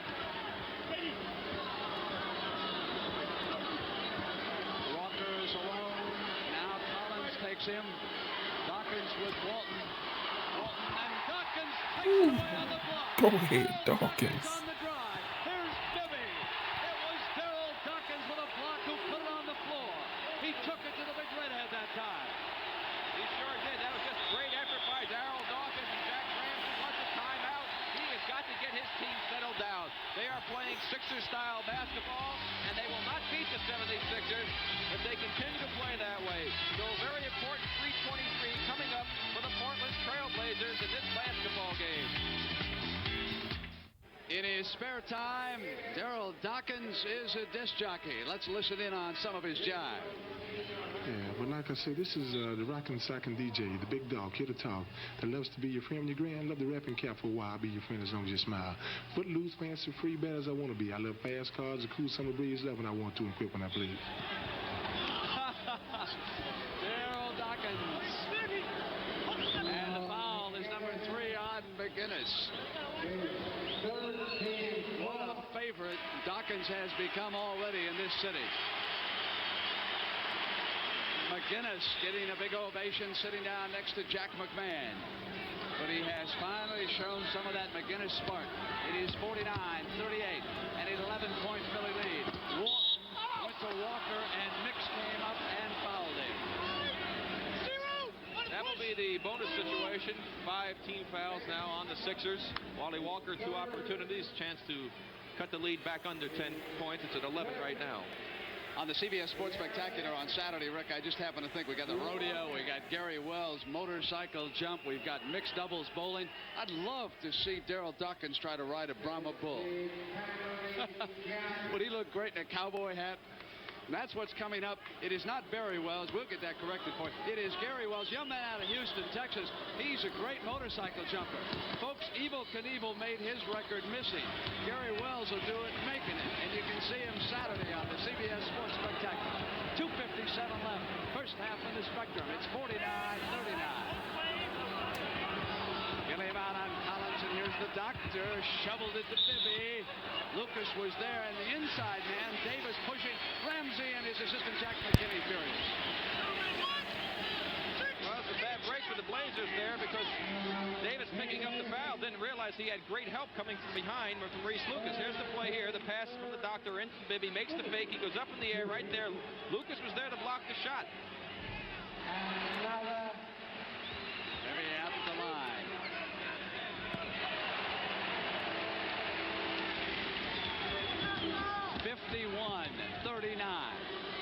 Walker is alone. Now Collins takes him. Dawkins with Walton. Walton and Dawkins takes it away on the block. Go ahead, Dawkins. On the drive. Here's Bibby. It was Daryl Dawkins with a block who put it on the floor. He took it to the big redhead that time. He sure did. That was just great effort by Daryl Dawkins, and Jack Ramsey wants a timeout. He has got to get his team settled down. They are playing Sixers-style basketball, and they will not beat the 76ers if they continue to play that way. So a very important 3:23 coming up for the Portland Trailblazers in this basketball game. In his spare time, Daryl Dawkins is a disc jockey. Let's listen in on some of his jive. Yeah, but like I said, this is the rockin' sockin' DJ, the big dog, here to talk, that loves to be your friend when you're grand. Love the rapping cap for a while. I'll be your friend as long as you smile. Footloose, fancy, free, bad as I want to be. I love fast cars, a cool summer breeze, love when I want to, and quit when I please. Daryl Dawkins. And the foul is number 3 on McGinnis. What a favorite Dawkins has become already in this city. McGinnis getting a big ovation sitting down next to Jack McMahon. But he has finally shown some of that McGinnis spark. It is 49-38 and an 11-point Philly lead. Walton went to Walker and Mix came up and fouled him. That will be the bonus situation. 5 team fouls now on the Sixers. Wally Walker, 2 opportunities, chance to cut the lead back under 10 points. It's at 11 right now. On the CBS Sports Spectacular on Saturday, Rick, I just happen to think we got the rodeo, we got Gary Wells' motorcycle jump, we've got mixed doubles bowling. I'd love to see Daryl Dawkins try to ride a Brahma bull. Would he look great in a cowboy hat? And that's what's coming up. It is not Barry Wells. We'll get that corrected for you. It is Gary Wells, young man out of Houston, Texas. He's a great motorcycle jumper. Folks, Evel Knievel made his record missing. Gary Wells will do it making it. And you can see him Saturday on the CBS Sports Spectacular. 2:57 left. First half in the Spectrum. It's 49-39. Gilliam out on Collins, and here's the doctor. Shoveled it to Bibby. Lucas was there, and the inside man, Davis pushing Ramsey and his assistant Jack McKinney furious. Well, it's a bad break for the Blazers there because Davis picking up the foul didn't realize he had great help coming from behind from Reese Lucas. Here's the play here. The pass from the doctor into Bibby, makes the fake. He goes up in the air right there. Lucas was there to block the shot. Bibby out the line. 51-39.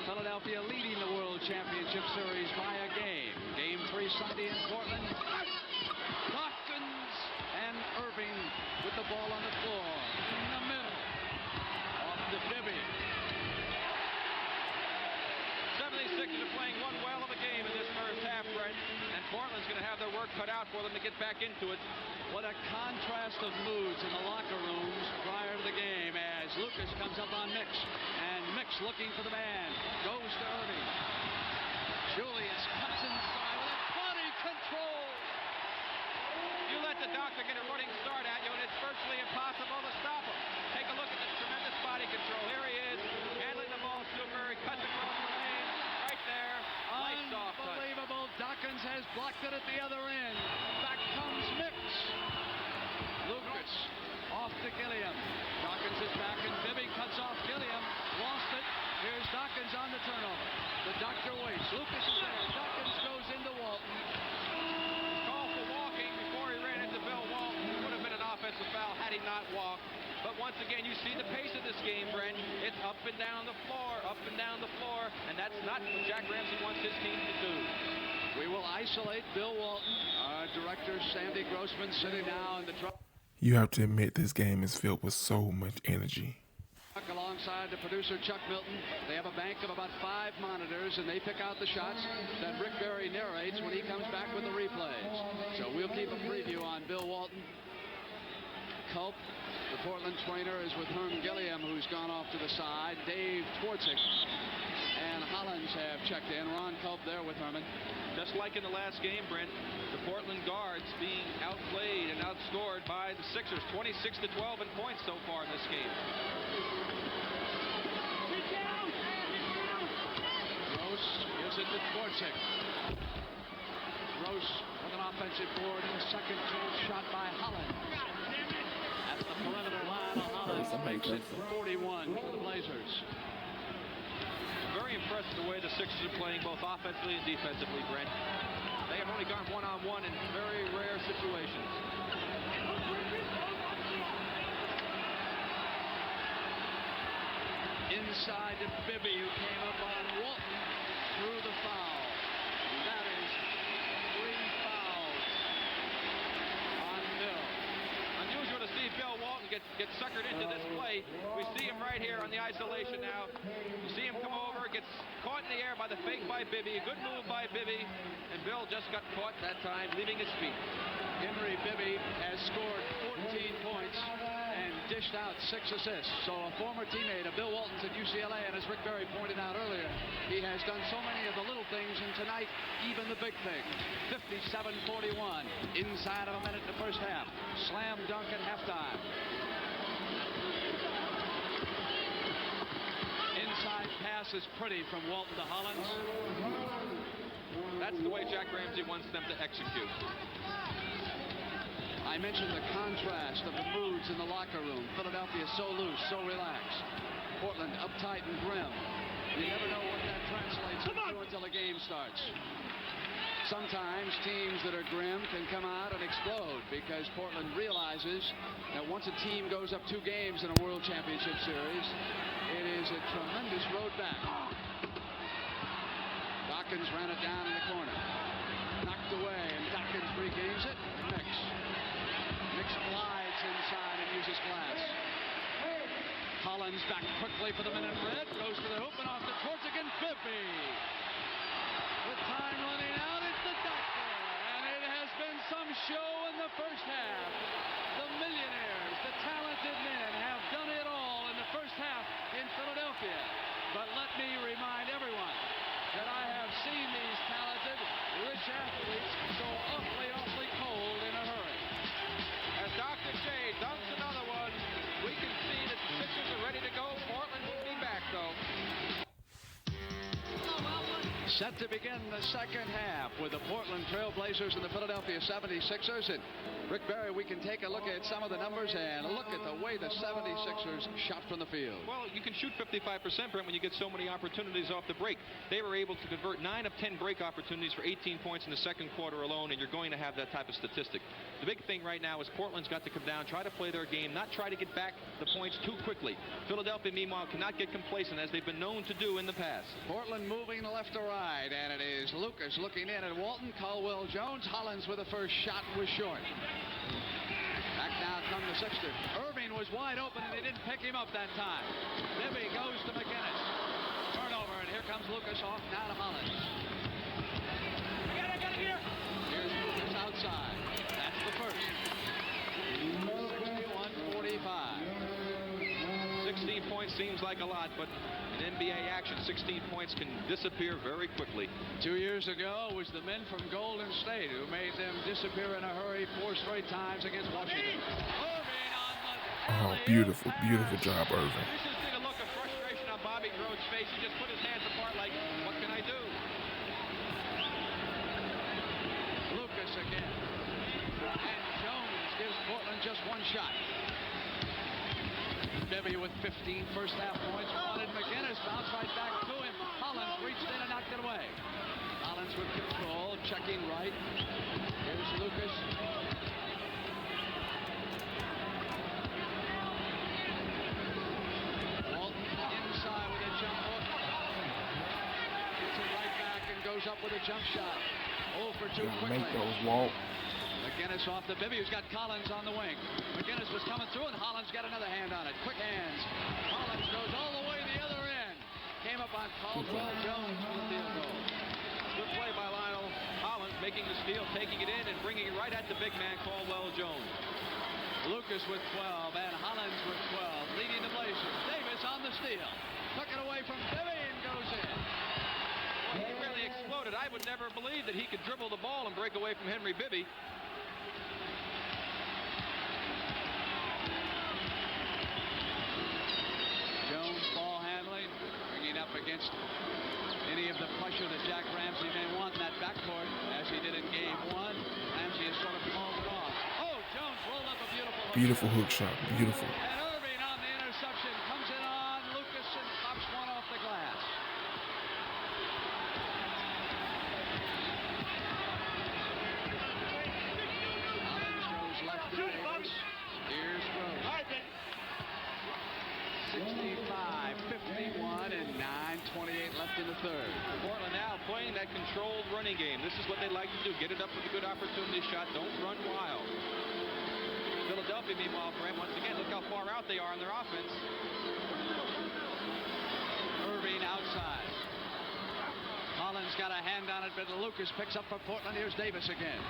Philadelphia leading the World Championship Series by a game. Game 3 Sunday in Portland. Dawkins and Erving with the ball on the floor. In the middle. Off to Bibby. 76ers are playing one well of a game in this first half, Brent. And Portland's going to have their work cut out for them to get back into it. What a contrast of moods in the locker rooms prior to the game as Lucas comes up on Mix. And Mix looking for the man. Goes to Erving. Julius cuts inside with a body control. You let the doctor get a running start at you, and it's virtually impossible to stop him. Take a look at this tremendous body control. Here he is, handling the ball super. He cuts across the lane. Right there. Nice soft touch. Unbelievable. Dawkins has blocked it at the other end. Back comes Mix. Lucas off to Gilliam. Dawkins is back, and Bibby cuts off Gilliam. Lost it. Here's Dawkins on the turnover. The doctor waits. Lucas is there. Dawkins goes into Walton. Call for walking before he ran into Bill Walton. Would have been an offensive foul had he not walked. But once again, you see the pace of this game, Brent. It's up and down the floor, up and down the floor, and that's not what Jack Ramsey wants his team to do. We will isolate Bill Walton. Our director, Sandy Grossman, sitting now in the truck. You have to admit this game is filled with so much energy. Alongside the producer, Chuck Milton. They have a bank of about 5 monitors, and they pick out the shots that Rick Barry narrates when he comes back with the replays. So we'll keep a preview on Bill Walton. Culp, the Portland trainer, is with Herm Gilliam, who's gone off to the side. Dave Twardzik and Holland guards have checked in. Ron Culp there with Herman. Just like in the last game, Brent, the Portland guards being outplayed and outscored by the Sixers, 26-12 in points so far in this game. Gross gives it to Dvorak. Gross with an offensive board and a second chance shot by Holland. At the perimeter line, Holland makes it 41 for the Blazers. Very impressed with the way the Sixers are playing both offensively and defensively, Brent. They have only gone one-on-one in very rare situations. Inside to Bibby, who came up on Walton through the foul. And that is 3 fouls on Bill. Unusual to see Bill Walton get suckered into this play. We see him right here on the isolation now. You see him come over, gets caught in the air by the fake by Bibby. A good move by Bibby. And Bill just got caught that time, leaving his feet. Henry Bibby has scored 14 points and dished out 6 assists. So a former teammate of Bill Walton's at UCLA, and as Rick Barry pointed out earlier, he has done so many of the little things, and tonight, even the big thing. 57-41, inside of a minute in the first half. Slam dunk at halftime. Inside pass is pretty from Walton to Hollins. That's the way Jack Ramsey wants them to execute. I mentioned the contrast of the moods in the locker room. Philadelphia so loose, so relaxed. Portland uptight and grim. You never know what that translates into until the game starts. Sometimes teams that are grim can come out and explode because Portland realizes that once a team goes up 2 games in a World Championship Series, it is a tremendous road back. Dawkins ran it down in the corner. Knocked away, and Dawkins regains it. Mix glides inside and uses glass. Hollins back quickly for the minute red. Goes to the hoop and off the torch again. Bibby. With time running out, it's the doctor. And it has been some show in the first half. The millionaires, the talented men have done it all in the first half in Philadelphia. But let me remind everyone that I have seen these talented, rich athletes so awfully cold in a hurry. As Dr. J dunks another one, we can see that the Sixers are ready to go. Portland will be back, though. Set to begin the second half with the Portland Trailblazers and the Philadelphia 76ers. And Rick Barry, we can take a look at some of the numbers and look at the way the 76ers shot from the field. Well, you can shoot 55%, Brent, when you get so many opportunities off the break. They were able to convert 9 of 10 break opportunities for 18 points in the second quarter alone, and you're going to have that type of statistic. The big thing right now is Portland's got to come down, try to play their game, not try to get back the points too quickly. Philadelphia, meanwhile, cannot get complacent as they've been known to do in the past. Portland moving left to right, and it is Lucas looking in at Walton. Caldwell Jones. Hollins with the first shot was short. Back now come the Sixers. Erving was wide open, and they didn't pick him up that time. Bibby goes to McGinnis. Turnover, and here comes Lucas off now to Hollins. I got it here. Here's Lucas outside. That's the first. 61-45. 16 points seems like a lot, but in NBA action, 16 points can disappear very quickly. 2 years ago was the men from Golden State who made them disappear in a hurry 4 straight times against Washington. Erving on the Oh, beautiful job, Erving. You should see the look of frustration on Bobby Grove's face. He just put his hands apart like, what can I do? Lucas again. And Jones gives Portland just 1 shot. Bibby with 15 first half points. Wanted McGinnis, bounced right back to him. Hollins reached in and knocked it away. Hollins with control, checking right. Here's Lucas. Walton inside with a jump hook. Gets it right back and goes up with a jump shot. 0 for 2 quickly. Make those, Walt. McGinnis off the Bibby, who's got Collins on the wing. McGinnis was coming through, and Hollins got another hand on it. Quick hands. Hollins goes all the way to the other end. Came up on Caldwell Jones for the field goal. Good play by Lionel Hollins, making the steal, taking it in, and bringing it right at the big man, Caldwell Jones. Lucas with 12, and Hollins with 12, leading the Blazers. Davis on the steal. Took it away from Bibby and goes in. noted, I would never believe that he could dribble the ball and break away from Henry Bibby. Jones ball handling, bringing up against any of the pressure that Jack Ramsey may want in that backcourt, as he did in game 1. Ramsey has sort of called it off. Oh, Jones rolled up a Beautiful hook shot. Beautiful. And Erving on the interception comes in on Lucas and pops one off the glass. Collins goes left to Davis. Here's Rose. 65-51 and 9:28 left in the third. Portland now playing that controlled running game. This is what they like to do. Get it up with a good opportunity shot. Don't run wild. Philadelphia, meanwhile, Brent, once again, look how far out they are in their offense. Erving outside. Collins got a hand on it, but Lucas picks up for Portland. Here's Davis again.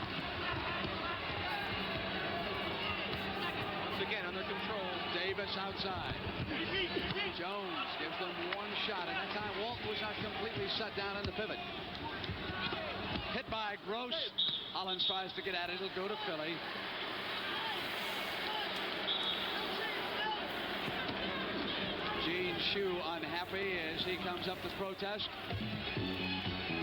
Once again, under control. Davis outside. Jones gives them one shot, and that time Walton was not completely shut down in the pivot. Hit by Gross. Collins tries to get at it. It'll go to Philly. Gene Shue unhappy as he comes up to protest.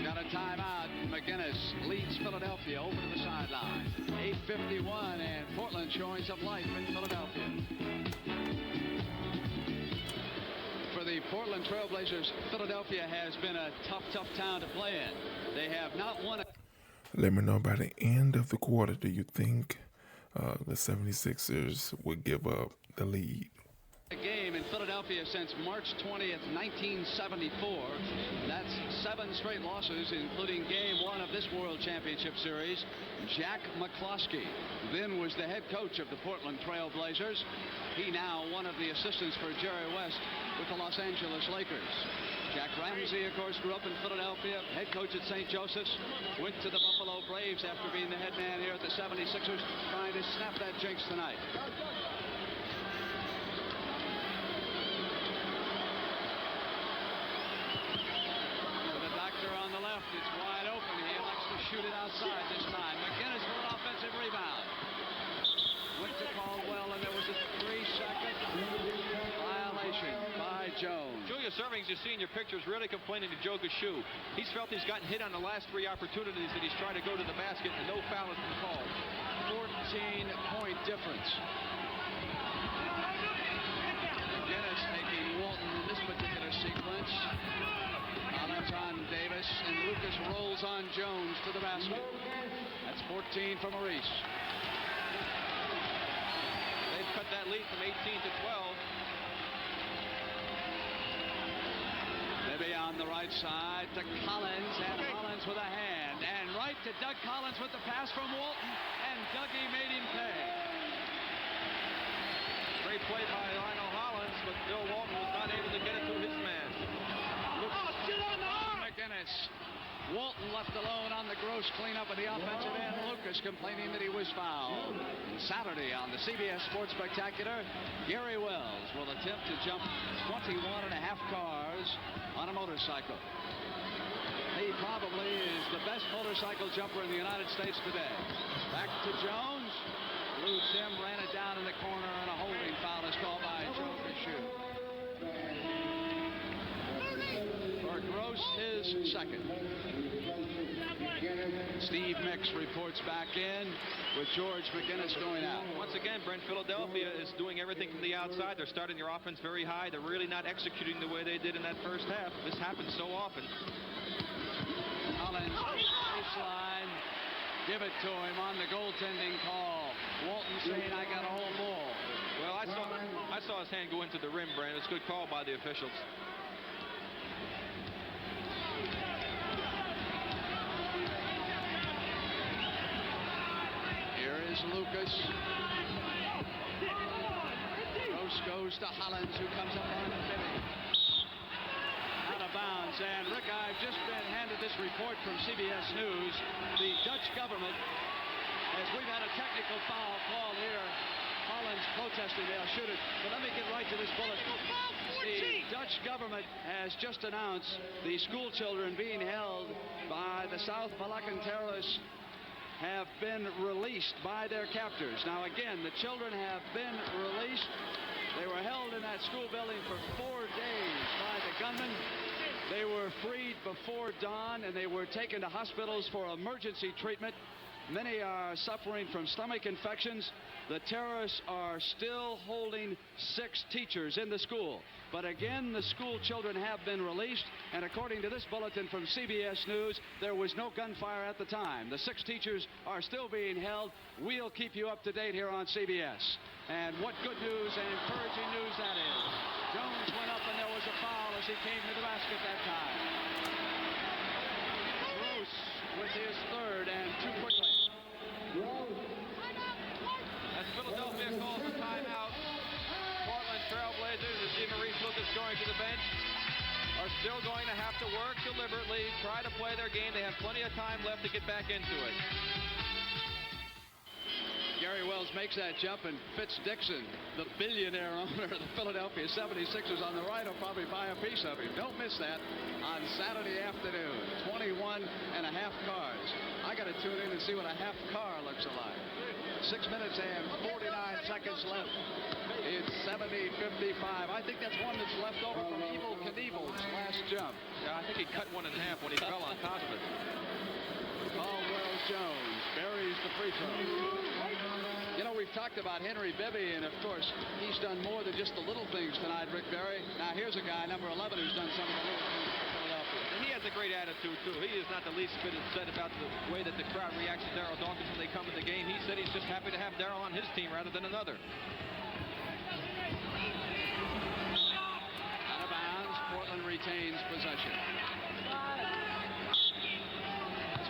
Got a timeout. McGinnis leads Philadelphia over to the sideline. 8:51, and Portland showing some life in Philadelphia. For the Portland Trailblazers, Philadelphia has been a tough town to play in. They have not won a... Let me know by the end of the quarter, do you think the 76ers would give up the lead? A game in Philadelphia since March 20th, 1974. That's 7 straight losses, including game 1 of this World Championship Series. Jack McCloskey then was the head coach of the Portland Trailblazers. He now one of the assistants for Jerry West with the Los Angeles Lakers. Jack Ramsey, of course, grew up in Philadelphia, head coach at St. Joseph's, went to the Buffalo Braves after being the head man here at the 76ers, trying to snap that jinx tonight. On the left, it's wide open. He elects to shoot it outside this time. McGinnis for an offensive rebound. Went to Caldwell, and there was a 3-second violation by Jones. Julius Erving, you see in your pictures, really complaining to Joe Gashu. He's felt he's gotten hit on the last 3 opportunities that he's tried to go to the basket, and no foul has been called. 14-point difference. McGinnis taking Walton in this particular sequence. Collins on Davis, and Lucas rolls on Jones to the basket. That's 14 for Maurice. They've cut that lead from 18 to 12. Maybe on the right side to Collins, and Collins with a hand. And right to Doug Collins with the pass from Walton, and Dougie made him pay. Great play by Lionel Hollins, but Bill Walton was not able to get it to his man. McGinnis. Walton left alone on the gross cleanup of the offensive end. Lucas complaining that he was fouled. And Saturday on the CBS Sports Spectacular, Gary Wells will attempt to jump 21.5 cars on a motorcycle. He probably is the best motorcycle jumper in the United States today. Back to Jones. Lou Tim ran it down in the corner, and a holding foul is called by Joe Gashu. Gross his second. Steve Mix reports back in with George McGinnis going out. Once again, Brent, Philadelphia is doing everything from the outside. They're starting their offense very high. They're really not executing the way they did in that first half. This happens so often. Collins, baseline. Give it to him on the goaltending call. Walton saying, I got a whole ball. Well, I saw his hand go into the rim, Brent. It's a good call by the officials. Lucas. Gross goes to Hollins, who comes up on the 50. Out of bounds, and Rick, I've just been handed this report from CBS News. The Dutch government, as we've had a technical foul call here Holland's protesting. They'll shoot it. But let me get right to this bullet. The Dutch government has just announced the school children being held by the South Moluccan terrorists have been released by their captors. Now again, the children have been released. They were held in that school building for 4 days by the gunmen. They were freed before dawn, and they were taken to hospitals for emergency treatment. Many are suffering from stomach infections. The terrorists are still holding 6 teachers in the school. But again, the school children have been released, and according to this bulletin from CBS News, there was no gunfire at the time. The 6 teachers are still being held. We'll keep you up to date here on CBS. And what good news and encouraging news that is. Jones went up and there was a foul as he came to the basket that time. Gross with his 3rd and too quickly. As Philadelphia calls the timeout, Portland Trailblazers, as Maurice Lucas going to the bench, are still going to have to work deliberately, try to play their game. They have plenty of time left to get back into it. Gary Wells makes that jump, and Fitz Dixon, the billionaire owner of the Philadelphia 76ers on the right, will probably buy a piece of him. Don't miss that on Saturday afternoon. 21 and a half cars. I got to tune in and see what a half car looks like. 6 minutes and 49 seconds left. It's 70-55. I think that's one that's left over from Evel Knievel's last jump. Yeah, I think he cut one in half when he fell on top of it. Caldwell Jones buries the free throw. You know, we've talked about Henry Bibby, and of course, he's done more than just the little things tonight, Rick Barry. Now, here's a guy, number 11, who's done some of the little things for Philadelphia. And he has a great attitude, too. He is not the least bit upset about the way that the crowd reacts to Darryl Dawkins when they come in the game. He said he's just happy to have Darryl on his team rather than another. Out of bounds, Portland retains possession.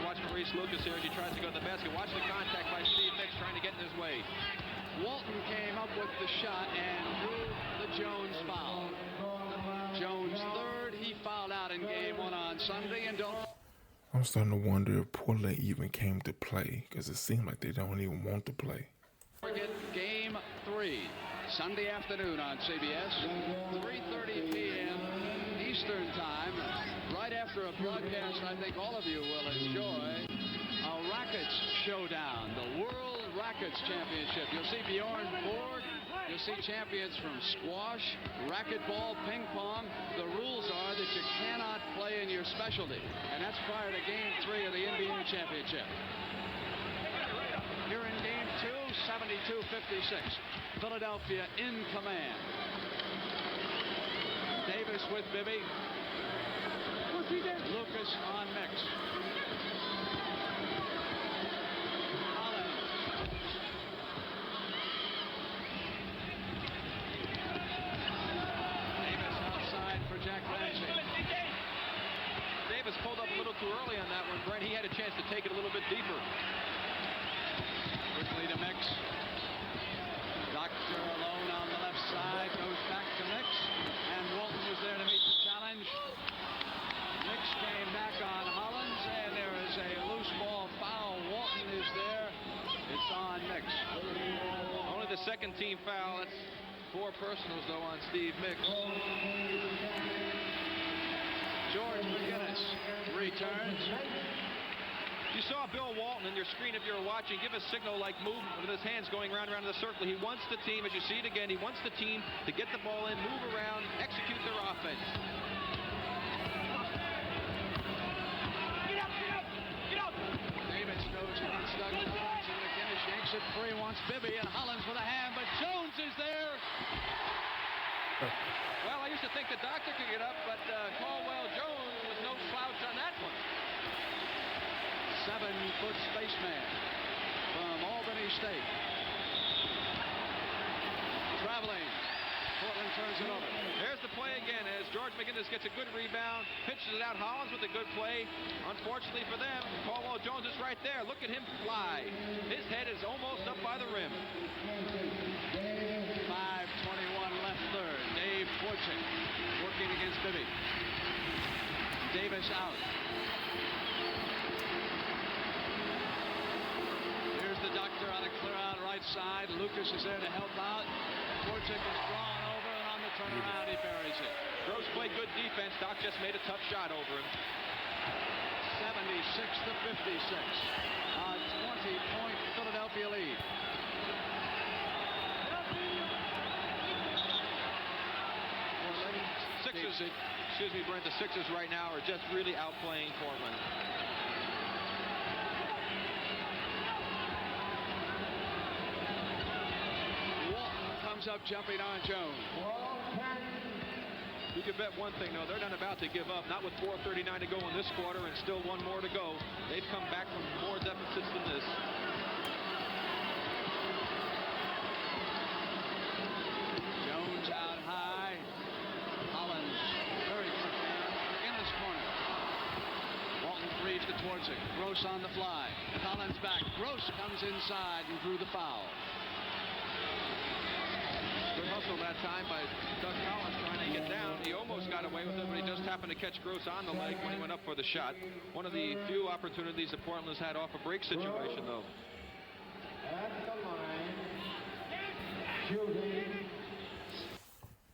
Watch Maurice Lucas here as he tries to go to the basket. Watch the contact by Steve Mix trying to get in his way. Walton came up with the shot and drew the Jones foul. Jones 3rd. He fouled out in game 1 on Sunday. And I'm starting to wonder if Portland even came to play, because it seems like they don't even want to play. Forget game 3, Sunday afternoon on CBS, 3:30 p.m. Eastern Time. Right after a broadcast I think all of you will enjoy, a rackets showdown, the World Rackets Championship. You'll see Bjorn Borg. You'll see champions from squash, racquetball, ping pong. The rules are that you cannot play in your specialty, and that's prior to game 3 of the NBA Championship. Here in game 2, 72-56. Philadelphia in command. Davis with Bibby. Lucas on Mix. Holland. Davis outside for Jack Ramsey. Davis pulled up a little too early on that one, Brent. He had a chance to take it a little bit deeper. Quickly to Mix. Doctor alone on the left side. Goes back to Mix. And Walton was there to meet the challenge. Mix came back on Hollins, and there is a loose ball foul. Walton is there. It's on Mix. Only the second team foul. That's 4 personals, though, on Steve Mix. George McGinnis returns. You saw Bill Walton in your screen if you were watching give a signal like move with his hands going round and round in the circle. He wants the team, as you see it again, he wants the team to get the ball in, move around, execute their offense. Davis goes against Douglas Jones, and McGinnis yanks it free, wants Bibby, and Hollins with a hand, but Jones is there. Well, I used to think the doctor could get up, but Caldwell Jones was no slouch on that one. 7-foot spaceman from Albany State. Traveling. Portland turns it over. There's the play again as George McGinnis gets a good rebound, pitches it out. Hollins with a good play. Unfortunately for them, Caldwell Jones is right there. Look at him fly. His head is almost up by the rim. 5:21 left third. Dave Fortune working against Bibby. Davis out. Here's the doctor on a clear out right side. Lucas is there to help out. Dvorak is drawn over, and on the turnaround, he buries it. Gross played good defense. Doc just made a tough shot over him. 76-56. A 20-point Philadelphia lead. Sixers, excuse me, Brent, the Sixers right now are just really outplaying Portland. Walton comes up jumping on Jones. You can bet one thing, though, they're not about to give up. Not with 4:39 to go in this quarter and still one more to go. They've come back from more deficits than this. Jones out high. Collins very quickly in his corner. Walton frees to Dvorak. Gross on the fly. Collins back. Gross comes inside and drew the foul. Good hustle that time by Doug Collins trying to get down. He almost got away with it, but he just happened to catch Gross on the leg when he went up for the shot. One of the few opportunities that Portland's had off a break situation, though.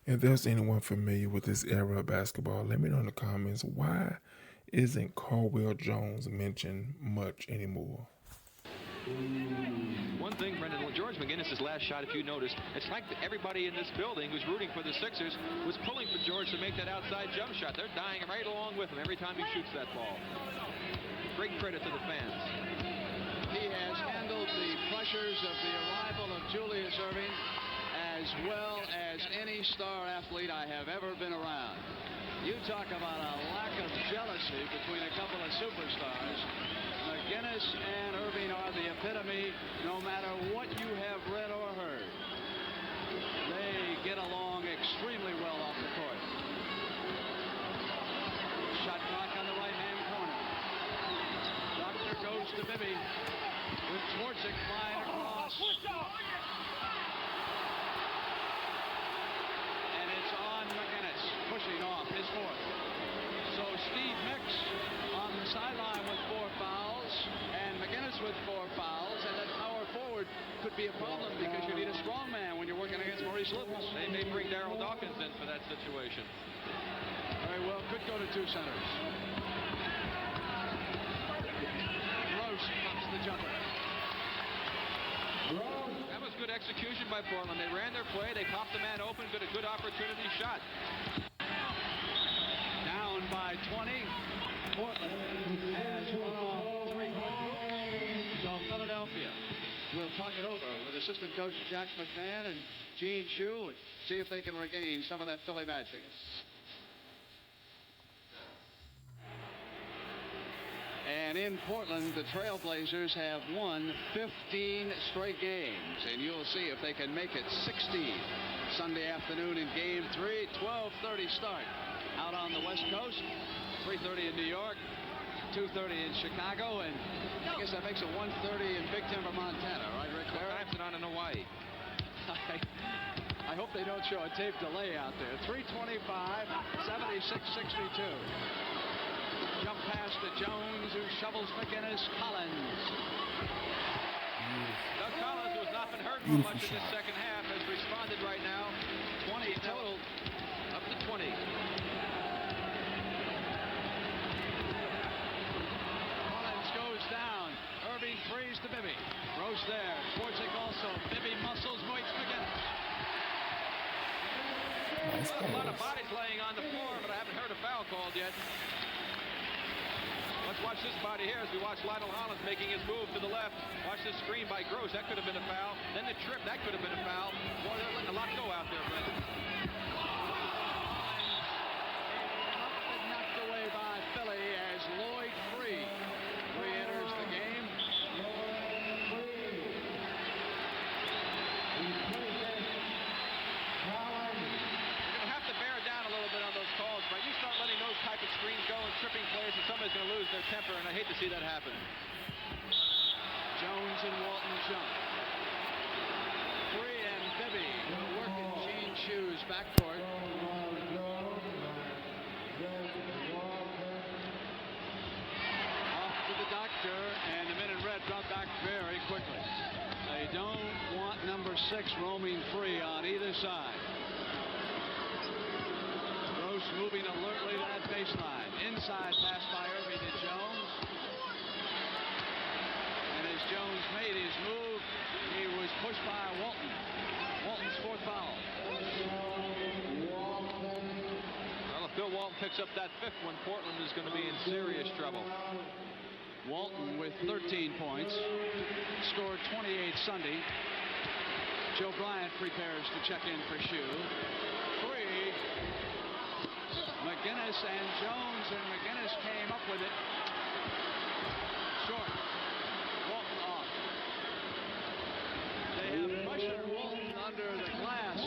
If there's anyone familiar with this era of basketball, let me know in the comments, why isn't Caldwell Jones mentioned much anymore? One thing, Brendan, George McGinnis' last shot, if you noticed, it's like everybody in this building who's rooting for the Sixers was pulling for George to make that outside jump shot. They're dying right along with him every time he shoots that ball. Great credit to the fans. He has handled the pressures of the arrival of Julius Erving as well as any star athlete I have ever been around. You talk about a lack of jealousy between a couple of superstars. McGinnis and Erving are the epitome, no matter what you have read or heard. They get along extremely well off the court. Shot clock on the right-hand corner. Doctor goes to Bibby with Dvorak flying across. And it's on McGinnis, pushing off his fourth. So Steve Mix on the sideline with 4 fouls, and McGinnis with 4 fouls, and that power forward could be a problem because you need a strong man when you're working against Maurice Lucas. They may bring Darryl Dawkins in for that situation. Very well, could go to 2 centers. Gross pops the jumper. That was good execution by Portland. They ran their play, they popped the man open, got a good opportunity shot. Down by 20. Portland has one off 3 points. So Philadelphia will talk it over with assistant coach Jack McMahon and Gene Shue and see if they can regain some of that Philly magic. And in Portland, the Trailblazers have won 15 straight games, and you'll see if they can make it 16 Sunday afternoon in Game 3, 12:30 start. Out on the West Coast, 3:30 in New York, 2:30 in Chicago, and I guess that makes it 1:30 in Big Timber, Montana, right, Rick? Times it on in Hawaii. I hope they don't show a tape delay out there. 3:25, 76-62. Jump pass to Jones, who shovels McGinnis. Collins. Doug Collins, who has not been hurt for much in the second half, has responded right now. 20 total. Up to 20. Collins goes down. Erving frees to Bibby. Gross there. Dvorak also. Bibby muscles Moitz McGinnis. A lot of bodies laying on the floor, but I haven't heard a foul called yet. Let's watch this body here as we watch Lionel Hollins making his move to the left. Watch this screen by Gross. That could have been a foul. Then the trip. That could have been a foul. Boy, they're letting a lot go out there, Brendan. Knocked away by Philly as Lloyd Free re-enters the game. You're going to have to bear down a little bit on those calls, right? You start letting those type of screens go and tripping plays, and somebody's going to lose their temper, and I hate to see that happen. Jones and Walton jump. Free and Bibby will work in Gene Shue's backcourt. Off to the doctor, and the men in red drop back very quickly. They don't want number for 6 roaming free on either side. Gross moving alertly to that baseline. Inside pass by Erving to Jones. And as Jones made his move, he was pushed by Walton. Walton's 4th foul. Well, if Bill Walton picks up that 5th one, Portland is going to be in serious trouble. Walton with 13 points. Scored 28 Sunday. Joe Bryant prepares to check in for Shoe. 3. McGinnis and Jones, and McGinnis came up with it. Short. Walton off. They have pressured Walton under the glass.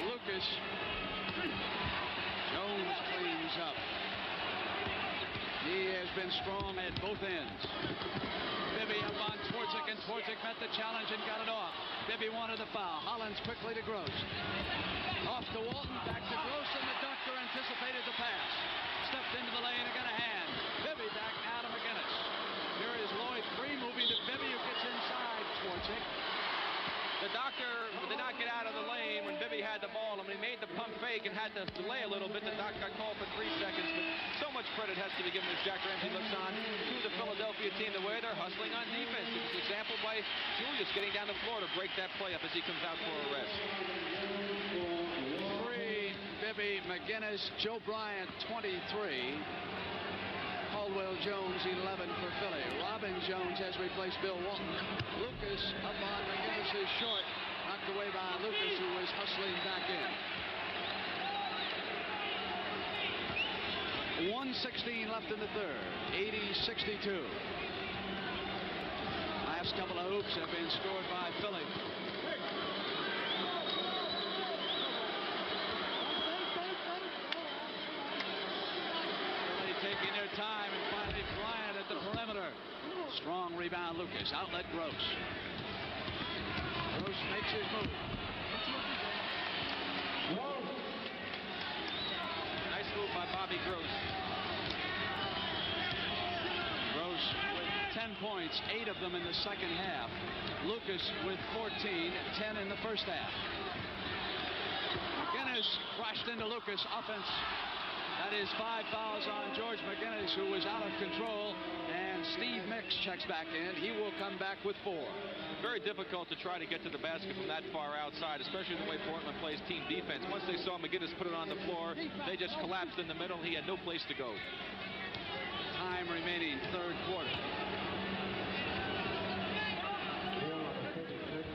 Lucas. Jones cleans up. He has been strong at both ends. Bibby up on Twardzik, and Twardzik met the challenge and got it off. Bibby wanted the foul. Hollins quickly to Gross. Off to Walton, back to Gross, and the doctor anticipated the pass. Stepped into the lane and got a hand. Bibby back out of McGinnis. Here is Lloyd Free moving to Bibby, who gets inside Twardzik. The doctor did not get out of the lane when Bibby had the ball, and when he made the pump fake and had to delay a little bit, the doc got called for 3 seconds. But so much credit has to be given as Jack Ramsey looks on to the Philadelphia team, the way they're hustling on defense. It was example by Julius getting down the floor to break that play up as he comes out for a rest. Free, Bibby, McGinnis, Joe Bryant, 23. Caldwell Jones, 11 for Philly. Robin Jones has replaced Bill Walton. Lucas up on McGinnis is short. Knocked away by Lucas, who was hustling back in. 1:16 left in the 3rd. 80-62. Last couple of hoops have been scored by Philly. Taking their time, and finally Bryant at the perimeter. Strong rebound, Lucas. Outlet Gross. Gross makes his move. Nice move by Bobby Gross. Gross with 10 points, 8 of them in the second half. Lucas with 14, 10 in the first half. McGinnis crashed into Lucas. Offense. That is 5 fouls on George McGinnis, who was out of control, and Steve Mix checks back in. He will come back with 4. Very difficult to try to get to the basket from that far outside, especially the way Portland plays team defense. Once they saw McGinnis put it on the floor, they just collapsed in the middle. He had no place to go. Time remaining, 3rd quarter.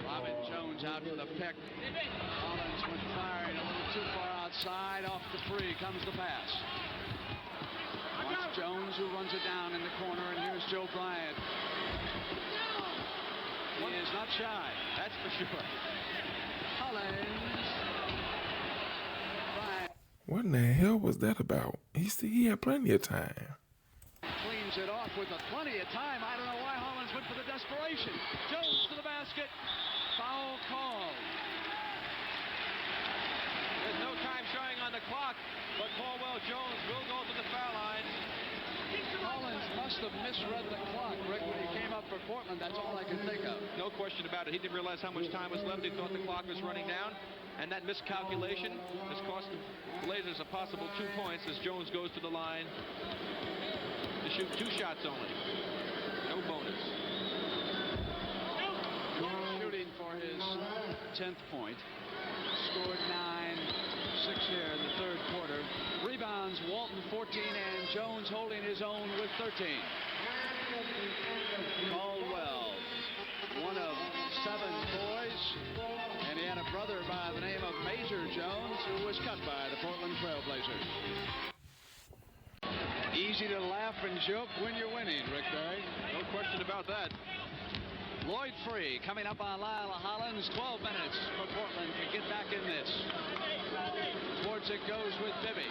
Robin Jones out for the pick. Hollins went firing a little too far outside. Off the Free comes the pass. Watch Jones, who runs it down in the corner, and here's Joe Bryant. He is not shy, that's for sure. Hollins. Bryant. What in the hell was that about? He had plenty of time. Cleans it off with plenty of time. I don't know why Hollins went for the desperation. Jones to the basket. Foul called. There's no time showing on the clock, but Caldwell Jones will go to the foul line. Hollins must have misread the clock, Rick, when he came up for Portland. That's all I can think of. No question about it. He didn't realize how much time was left. He thought the clock was running down. And that miscalculation has cost the Blazers a possible 2 points as Jones goes to the line to shoot 2 shots only. No bonus. Shooting for his 10th point. Scored 9, 6 here in the 3rd quarter. Rebounds, Walton 14, and Jones holding his own with 13. Caldwell, one of 7 boys, and he had a brother by the name of Major Jones, who was cut by the Portland Trailblazers. Easy to laugh and joke when you're winning, Rick Barry. No question about that. Lloyd Free coming up on Lyle Hollins. 12 minutes for Portland to get back in this. Twardzik goes with Bibby.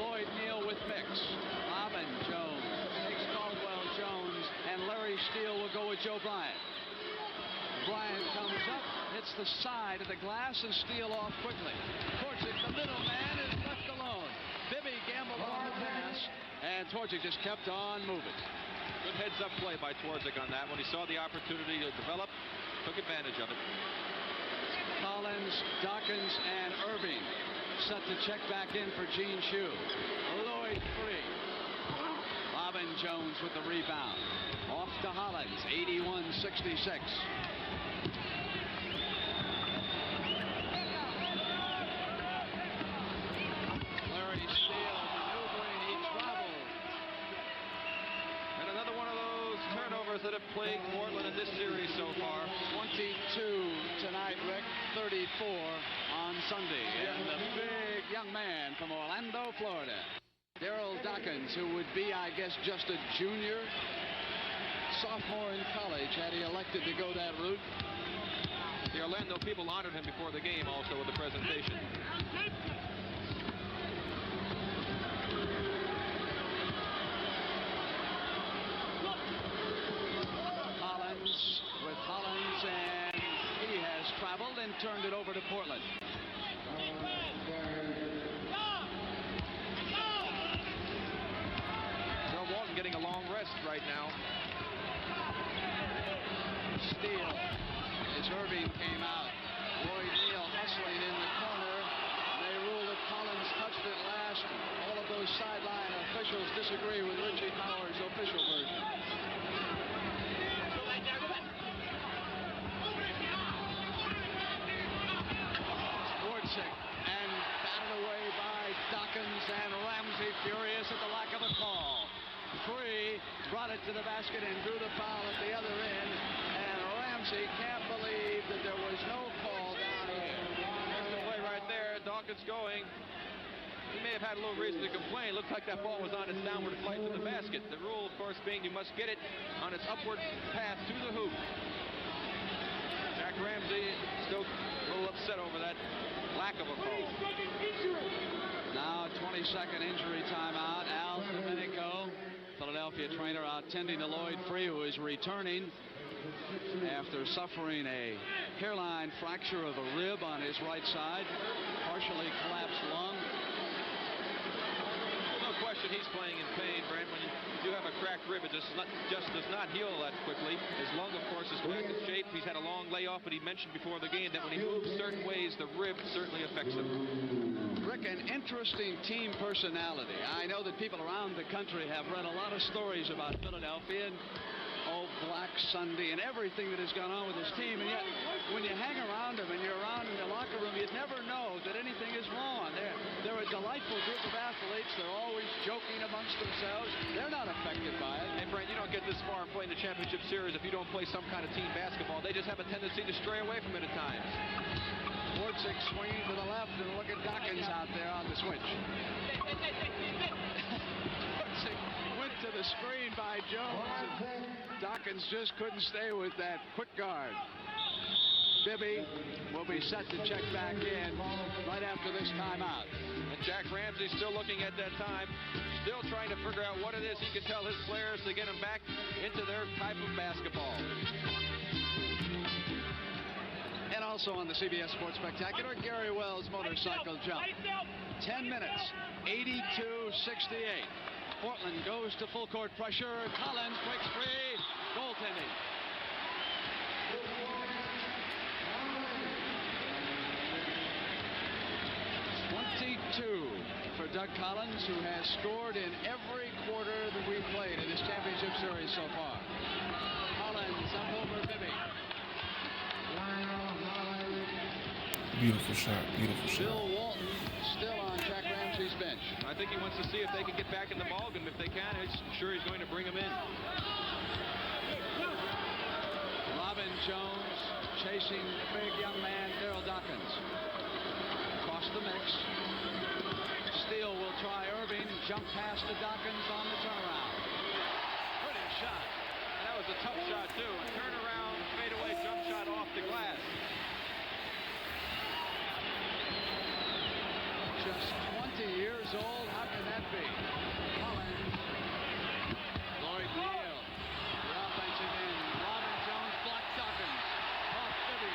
Lloyd Neal with Mix. Robin Jones takes Caldwell Jones, and Larry Steele will go with Joe Bryant. Bryant comes up, hits the side of the glass, and Steele off quickly. Twardzik, the middle man, is left alone. Bibby gambled on the pass, and Twardzik just kept on moving. Good heads-up play by Twardzik on that when he saw the opportunity to develop, took advantage of it. Collins, Dawkins, and Erving set to check back in for Gene Shue. Lloyd free. Robin Jones with the rebound. Off to Hollins, 81-66. Larry Steele maneuvering, he traveled. And another one of those turnovers that have plagued Portland in this series so far. 22 tonight, Rick, 34 on Sunday. And the big young man from Orlando, Florida, Daryl Dawkins, who would be, I guess, just a junior, sophomore in college, had he elected to go that route. The Orlando people honored him before the game also with the presentation. Collins with Hollins, and he has traveled and turned it over to Portland. Bill Walton getting a long rest right now. Steele as Erving came out. Lloyd Neal hustling in the corner. They ruled that Collins touched it last. All of those sideline officials disagree with Richie Howard's official version. Twardzik and batted away by Dawkins, and Ramsey furious at the lack of a call. Free brought it to the basket and drew the foul at the other end, and Ramsey can't believe that there was no call down here. That's the play right there. Dawkins going. He may have had a little reason to complain. Looked like that ball was on its downward flight to the basket. The rule, of course, being you must get it on its upward path to the hoop. Jack Ramsey still a little upset over that lack of a call. Now 22nd injury timeout. Al Domenico, Philadelphia trainer, out tending to Lloyd Free, who is returning after suffering a hairline fracture of a rib on his right side, partially collapsed lung. No question he's playing in pain, Brent. When you have a cracked rib, it just does not heal that quickly. His lung, of course, is back in shape. He's had a long layoff, but he mentioned before the game that when he moves certain ways, the rib certainly affects him. Rick, an interesting team personality. I know that people around the country have read a lot of stories about Philadelphia and Black Sunday and everything that has gone on with his team, and yet when you hang around him and you're around in the locker room, you'd never know that anything is wrong. They're a delightful group of athletes. They're always joking amongst themselves. They're not affected by it. And Brent, you don't get this far in playing the championship series if you don't play some kind of team basketball. They just have a tendency to stray away from it at times. Twardzik swinging to the left, and look at Dawkins out there on the switch. Twardzik went to the screen by Jones. Dawkins just couldn't stay with that quick guard. Bibby will be set to check back in right after this timeout. And Jack Ramsey still looking at that time, still trying to figure out what it is he can tell his players to get them back into their type of basketball. And also on the CBS Sports Spectacular, Gary Wells' motorcycle jump. 10 minutes, 82-68. Portland goes to full court pressure. Collins breaks free. Goaltending. For Doug Collins, who has scored in every quarter that we've played in this championship series so far. Collins up over Bibby. Beautiful shot, beautiful shot. Bill Walton still on Jack Ramsey's bench. I think he wants to see if they can get back in the ballgame. If they can, I'm sure he's going to bring him in. Robin Jones chasing the big young man, Daryl Dawkins. Across the mix. Steele will try Erving. Jump pass to Dawkins on the turnaround. Pretty shot. And that was a tough shot, too. A turnaround, fadeaway jump shot off the glass. Just 20 years old. How can that be? Collins. Lloyd Neal. The offensive end. Robin Jones blocks Dawkins. Off Bibby.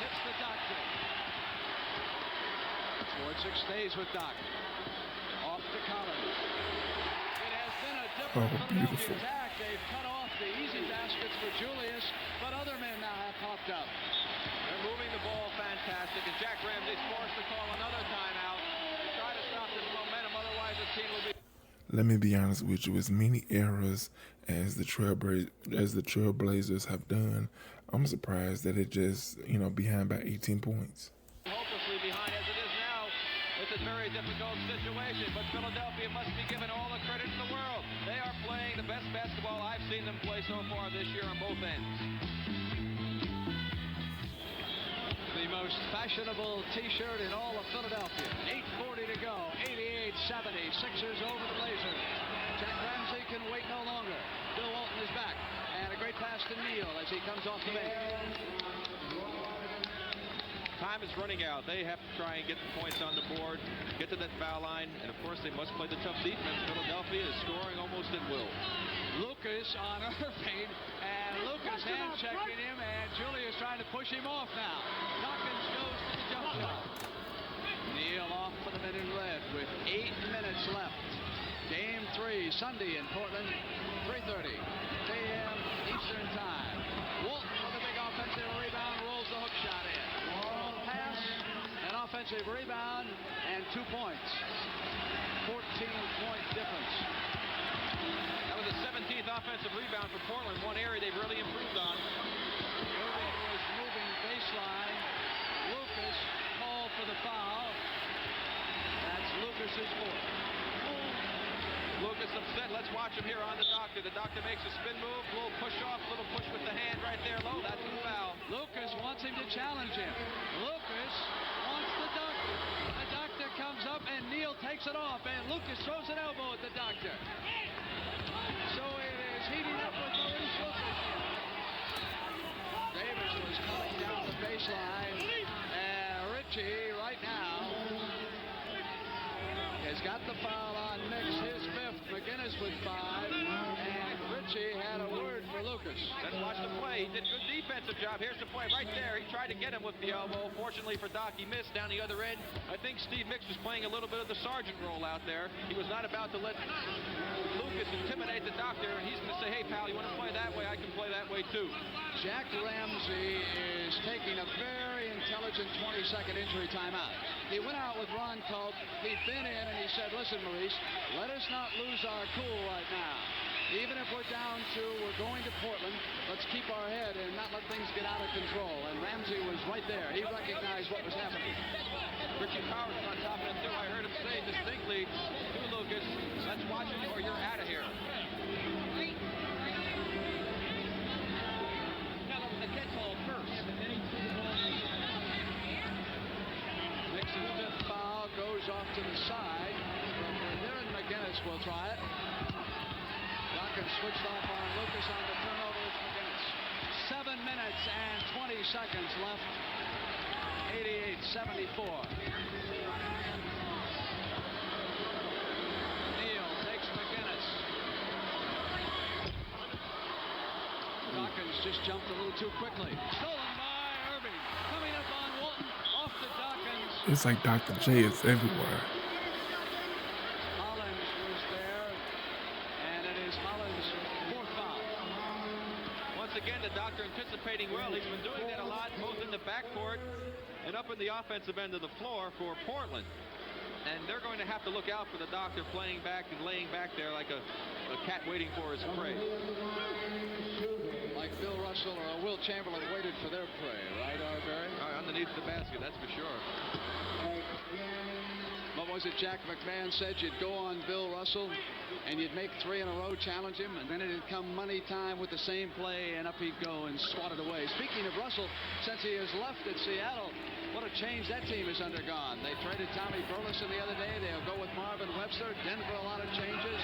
Hits the doctor. Twardzik stays with Doc. Off to Collins. It has been a difficult Oh, beautiful. Attack. They've cut off the easy baskets for Julius, but other men now have popped up. They're moving the ball fantastic, and Jack Ramsey's forced to call another timeout to try to stop this momentum. Otherwise, this team will be. Let me be honest with you. As many errors as the Trailblazers have done, I'm surprised that it just, behind by 18 points. Hopelessly behind as it is now. It's a very difficult situation, but Philadelphia must be given all the credit in the world. They are playing the best basketball I've seen them play so far this year on both ends. The most fashionable T-shirt in all of Philadelphia. 8:40 to go. 88-70. Sixers over the Blazers. Jack Ramsey can wait no longer. Bill Walton is back. And a great pass to Neal as he comes off the bench. Time is running out. They have to try and get the points on the board, get to that foul line, and of course they must play the tough defense. Philadelphia is scoring almost at will. Lucas on Erving, and Lucas hand checking him, and Julius trying to push him off now. Dawkins goes to the jump shot. Neal off for the minute red with 8 minutes left. Game 3 Sunday in Portland, 3:30 a.m. Eastern Time. Walton with a big offensive rebound, rolls the hook shot in. Pass, an offensive rebound, and 2 points. 14-point difference. That was the 17th offensive rebound for Portland, one area they've really improved on. Erving was moving baseline. Lucas called for the foul. That's Lucas's fourth. Lucas upset. Let's watch him here on the doctor. The doctor makes a spin move, little push off, little push with the hand right there low. That's the foul. Lucas wants him to challenge him. Lucas wants the doctor. The doctor comes up and Neal takes it off, and Lucas throws an elbow at the doctor. So it is heating up with Maurice Lucas. Davis was coming down the baseline, and Richie right now has got the foul on Mix, his fifth. McGinnis with 5, and Richie had a word for Lucas. Let's watch the play. He did a good defensive job. Here's the play right there. He tried to get him with the elbow. Fortunately for Doc, he missed down the other end. I think Steve Mix was playing a little bit of the sergeant role out there. He was not about to let Lucas intimidate the doctor. He's going to say, hey, pal, you want to play that way? I can play that way, too. Jack Ramsey is taking a very intelligent 20-second injury timeout. He went out with Ron Culp. He'd been in, and he said, listen, Maurice, let us not lose our cool right now. Even if we're down 2, we're going to Portland. Let's keep our head and not let things get out of control. And Ramsey was right there. He recognized what was happening. Richie Powers on top of him, too. I heard him say distinctly to Lucas, let's watch it or you're out of here. Nixon's fifth foul goes off to the side. Darren McGinnis will try it. Dawkins switched off on Lucas on the turnover. It's McGinnis. 7 minutes and 20 seconds left. 88-74. Neal takes McGinnis. Dawkins just jumped a little too quickly. Stolen by Erving. Coming up on Walton. Off to Dawkins. It's like Dr. J is everywhere. Hollins was there, and it is Hollins' fourth foul. Once again, the doctor anticipating well. He's been doing that a lot, both in the backcourt and up in the offensive end of the floor for Portland. And they're going to have to look out for the doctor playing back and laying back there like a cat waiting for his prey. Like Bill Russell or Will Chamberlain waited for their prey, right, Barry? Underneath the basket, that's for sure. What was it Jack McMahon said? You'd go on Bill Russell and you'd make 3 in a row, challenge him, and then it'd come money time with the same play, and up he'd go and swat it away. Speaking of Russell, since he has left at Seattle, what a change that team has undergone. They traded Tommy Burleson the other day. They'll go with Marvin Webster. Denver, a lot of changes.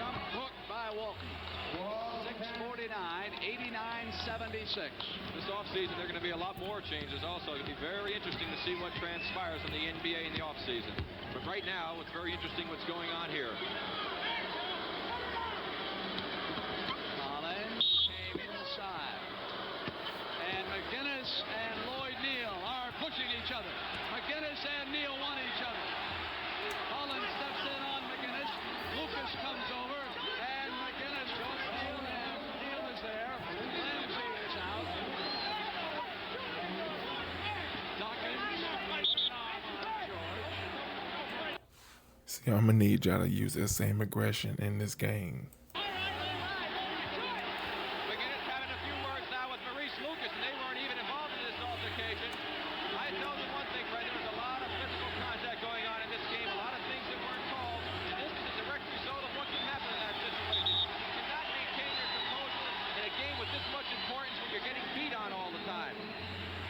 Jump hook by Walton. 6:49, 89-76. This offseason, there are going to be a lot more changes also. It'll be very interesting to see what transpires in the NBA in the offseason. But right now, it's very interesting what's going on here. Collins came inside. And McGinnis and Lloyd Neal are pushing each other. McGinnis and Neal want each other. Collins steps in on McGinnis. Lucas comes over. Yeah, I'm gonna need y'all to use that same aggression in this game. McGinnis having a few words now with Maurice Lucas, and they weren't even involved in this altercation. I tell you one thing, Fred, there was a lot of physical contact going on in this game, a lot of things that weren't called, and this is a direct result of what can happen in that situation. You cannot maintain your composure in a game with this much importance when you're getting beat on all the time.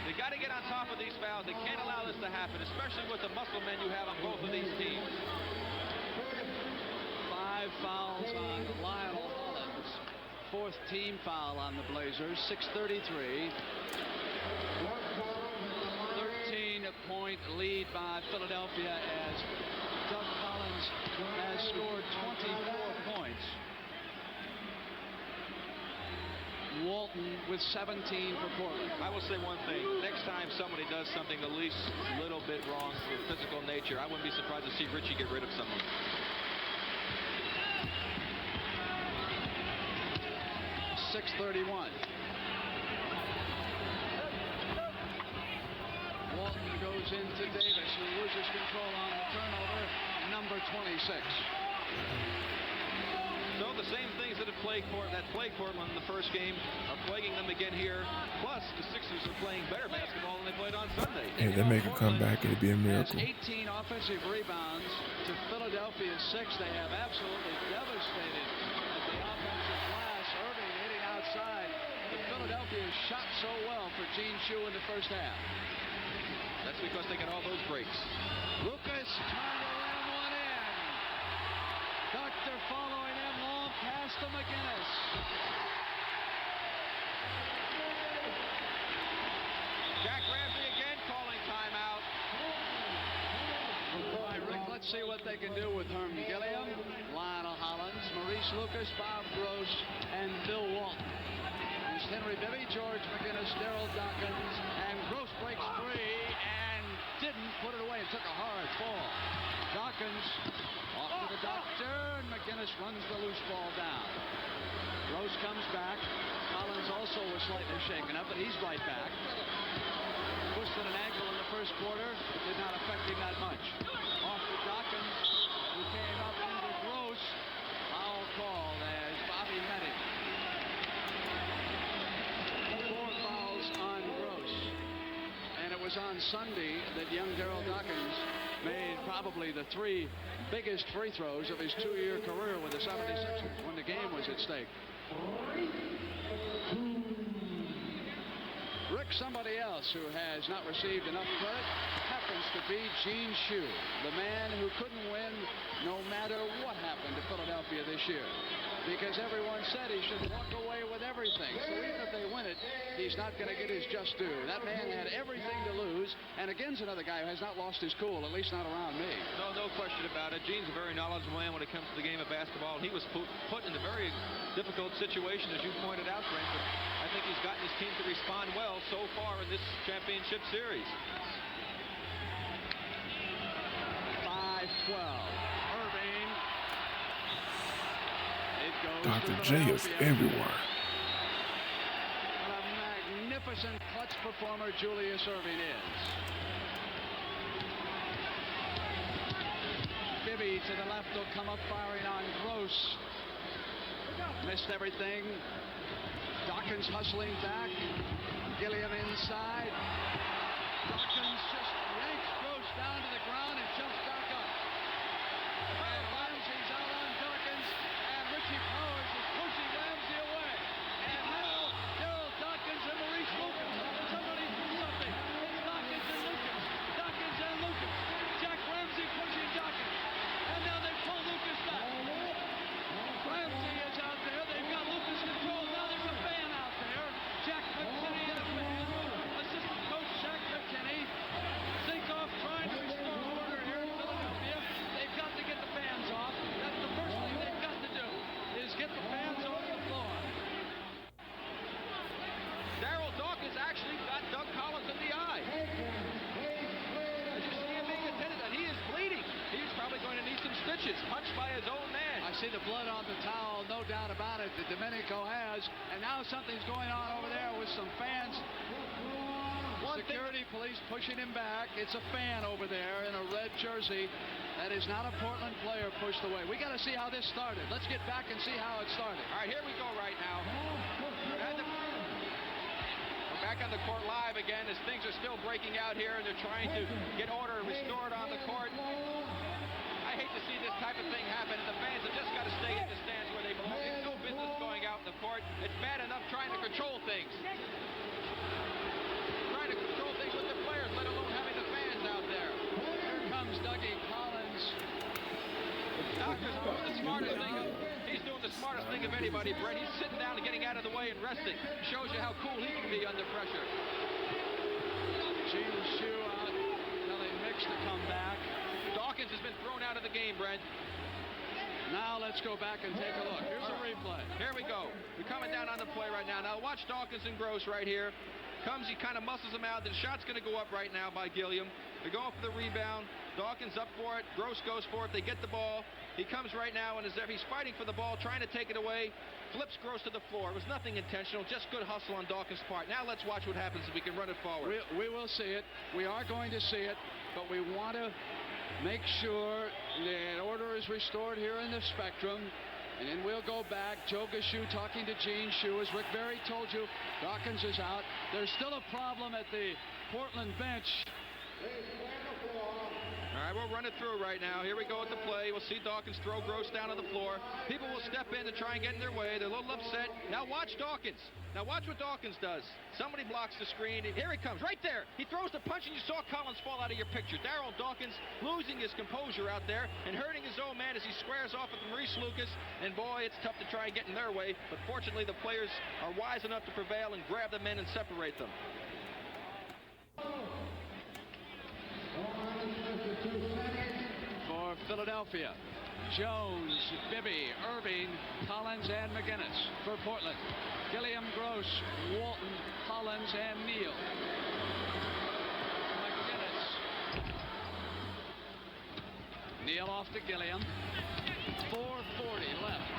They got to get on top of these fouls. They can't allow this to happen, especially with the muscle men you have on both of these teams. 5 fouls on Lionel Hollins. 4th team foul on the Blazers. 6:33. 13-point lead by Philadelphia as Doug Collins has scored 24 points. Walton with 17 for Portland. I will say one thing. Next time somebody does something the least little bit wrong for physical nature, I wouldn't be surprised to see Richie get rid of someone. .631. Walton goes into Davis, who loses control on the turnover, number 26. So the same things that have plagued Portland in the first game are plaguing them again here. Plus, the Sixers are playing better basketball than they played on Sunday. Hey, they make a comeback, it'd be a miracle. 18 offensive rebounds to Philadelphia's 6. They have absolutely devastated at the offensive glass. Erving hitting outside. But Philadelphia shot so well for Gene Shue in the first half. That's because they got all those breaks. Lucas trying to ram one in. Doctor following him long past to McGinnis. Jack Ramsey again calling timeout. All right, Rick, let's see what they can do with Herm Gilliam, Lionel Hollins, Maurice Lucas, Bob Gross, and Bill Walton. There's Henry Bibby, George McGinnis, Daryl Dawkins, and Gross breaks free and didn't put it away and took a hard fall. Dawkins off to the doctor, and McGinnis runs the loose ball down. Gross comes back. Collins also was slightly shaken up, but he's right back. Twisted an ankle in the first quarter. It did not affect him that much. Off to Dawkins, who came up into Gross. Foul called as Bobby met him. 4 fouls on Gross. And it was on Sunday that young Daryl Dawkins made probably the 3 biggest free throws of his 2-year career with the 76ers when the game was at stake. Rick, somebody else who has not received enough credit happens to be Gene Shue, the man who couldn't win no matter what happened to Philadelphia this year. Because everyone said he should walk away with everything. So even if they win it, he's not going to get his just due. That man had everything to lose. And again's another guy who has not lost his cool, at least not around me. No question about it. Gene's a very knowledgeable man when it comes to the game of basketball. He was put in a very difficult situation, as you pointed out, Frank. But I think he's gotten his team to respond well so far in this championship series. 5-12. Erving. It goes Dr. to J is Philadelphia. everywhere. What a magnificent clutch performer Julius Erving is. Bibby to the left will come up firing on Gross. Missed everything. Dawkins hustling back. Gilliam inside. Dawkins just yanks Gross down to the ground and jumps back up. And Ramsey's out on Dawkins, and Richie Powers is pushing Ramsey away. And now Daryl Dawkins and Maurice Lucas. Somebody do something. It's Dawkins and Lucas. Dawkins and Lucas. Jack Ramsey pushing Dawkins. And now they pull Lucas back. Ramsey is out there. They've got Lucas controlled. Now there's a fan out there. Jack McKinney and a fan. Assistant coach Jack McKinney. Zinkoff trying to restore order here in Philadelphia. They've got to get the fans off. That's the first thing they've got to do, is get the fans off the floor. Daryl Dawkins actually got Doug Collins in the eye. As you see him being attended, and he is bleeding. He's probably going to need some stitches, punched by his own man. I see the blood on the towel, no doubt about it, that Domenico has. And now something's going on over there with some fans Security police pushing him back. It's a fan over there in a red jersey. That is not a Portland player pushed away. We got to see how this started. Let's get back and see how it started. All right, here we go right now. We're back on the court live again as things are still breaking out here, and they're trying to get order restored on the court. I hate to see this type of thing happen, and the fans have just got to stay in the stands where they belong. There's no business going out in the court. It's bad enough trying to control things. Trying to control things with the players, let alone having the fans out there. Here comes Dougie Collins. Doctor's doing the smartest thing. He's doing the smartest thing of anybody, Brett. He's sitting down and getting out of the way and resting. Shows you how cool he can be under pressure. Gene Shue out, telling Mix to come back. Dawkins has been thrown out of the game, Brent. Now let's go back and take a look. Here's a replay. Here we go. We're coming down on the play right now. Now watch Dawkins and Gross right here. Comes, he kind of muscles him out. The shot's going to go up right now by Gilliam. They're going for the rebound. Dawkins up for it. Gross goes for it. They get the ball. He comes right now, and he's fighting for the ball, trying to take it away. Flips Gross to the floor. It was nothing intentional, just good hustle on Dawkins' part. Now let's watch what happens if we can run it forward. We will see it. We are going to see it, but we want to make sure that order is restored here in the Spectrum. And then we'll go back. Joe Gashu talking to Gene Shue. As Rick Barry told you, Dawkins is out. There's still a problem at the Portland bench. All right, we'll run it through right now. Here we go at the play. We'll see Dawkins throw Gross down on the floor. People will step in to try and get in their way. They're a little upset. Now watch Dawkins. Now watch what Dawkins does. Somebody blocks the screen. Here he comes, right there. He throws the punch, and you saw Collins fall out of your picture. Darryl Dawkins losing his composure out there and hurting his own man as he squares off with Maurice Lucas. And boy, it's tough to try and get in their way. But fortunately, the players are wise enough to prevail and grab the men and separate them. For Philadelphia, Jones, Bibby, Erving, Collins, and McGinnis. For Portland, Gilliam, Gross, Walton, Collins, and Neal. McGinnis. Neal off to Gilliam. 4:40 left.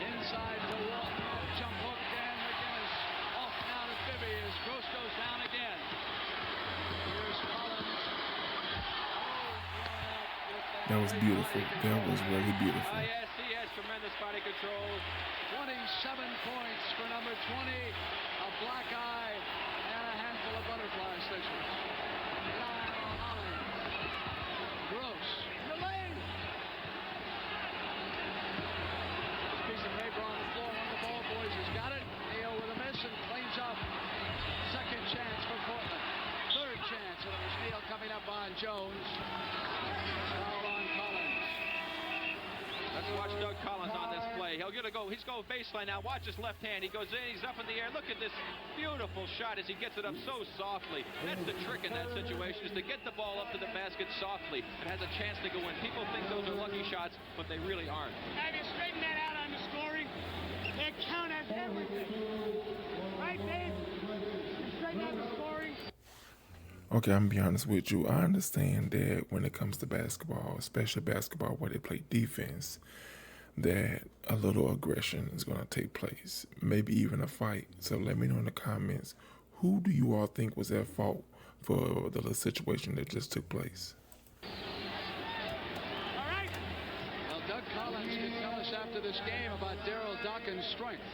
Inside to Walton. Jump hook, and McGinnis. Off now to Bibby as Gross goes down again. Here's Collins. That was beautiful. That was really beautiful. Yes, he has tremendous body control. 27 points for number 20. A black eye and a handful of butterfly stitches. Lyle Hollins. Gross. In the lane. Piece of paper on the floor. One of the ball boys has got it. Neal with a miss and cleans up. Second chance for Portland. Third chance, and it was Neal coming up on Jones. Foul on Collins. Let's watch Doug Collins on this play. He's going baseline now. Watch his left hand. He goes in. He's up in the air. Look at this beautiful shot as he gets it up so softly. That's the trick in that situation, is to get the ball up to the basket softly and has a chance to go in. People think those are lucky shots, but they really aren't. Have you straightened that out on the scoring? They count as everything. Right, Dave? You straighten out the scoring? Okay, I'm gonna be honest with you. I understand that when it comes to basketball, especially basketball where they play defense, that a little aggression is gonna take place, maybe even a fight. So let me know in the comments, who do you all think was at fault for the little situation that just took place? All right. Well, Doug Collins can tell us after this game about Darryl Dawkins' strength.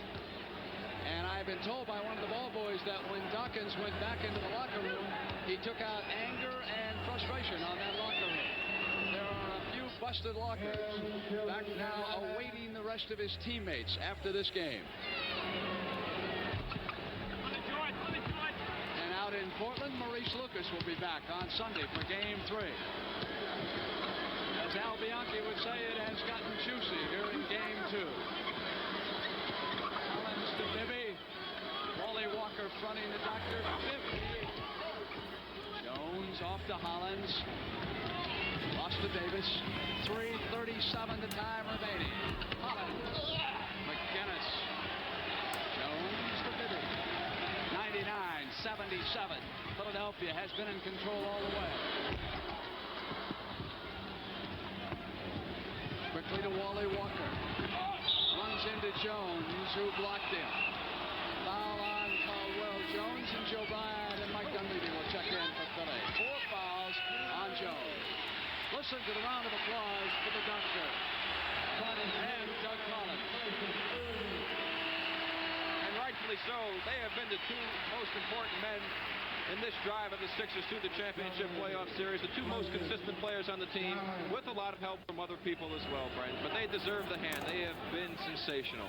And I've been told by one of the ball boys that when Dawkins went back into the locker room, he took out anger and frustration on that locker room. There are a few busted lockers. Back now awaiting the rest of his teammates after this game. And out in Portland, Maurice Lucas will be back on Sunday for Game 3. As Al Bianchi would say, it has gotten juicy here in Game 2. To Bibby. Wally Walker fronting the doctor. 50. Jones off to Hollins. Lost to Davis. 3:37 the time remaining. Hollins. McGinnis. Jones to Bibby. 99-77. Philadelphia has been in control all the way. Quickly to Wally Walker. Runs into Jones, who blocked him. Foul on Caldwell Jones and Joe Bryant and Mike Dunleavy will check in for Philly. 4 fouls on Jones. Listen to the round of applause for the doctor and Doug Collins. And rightfully so. They have been the 2 most important men in this drive of the Sixers to the championship playoff series. The 2 most consistent players on the team, with a lot of help from other people as well, Brent. But they deserve the hand. They have been sensational.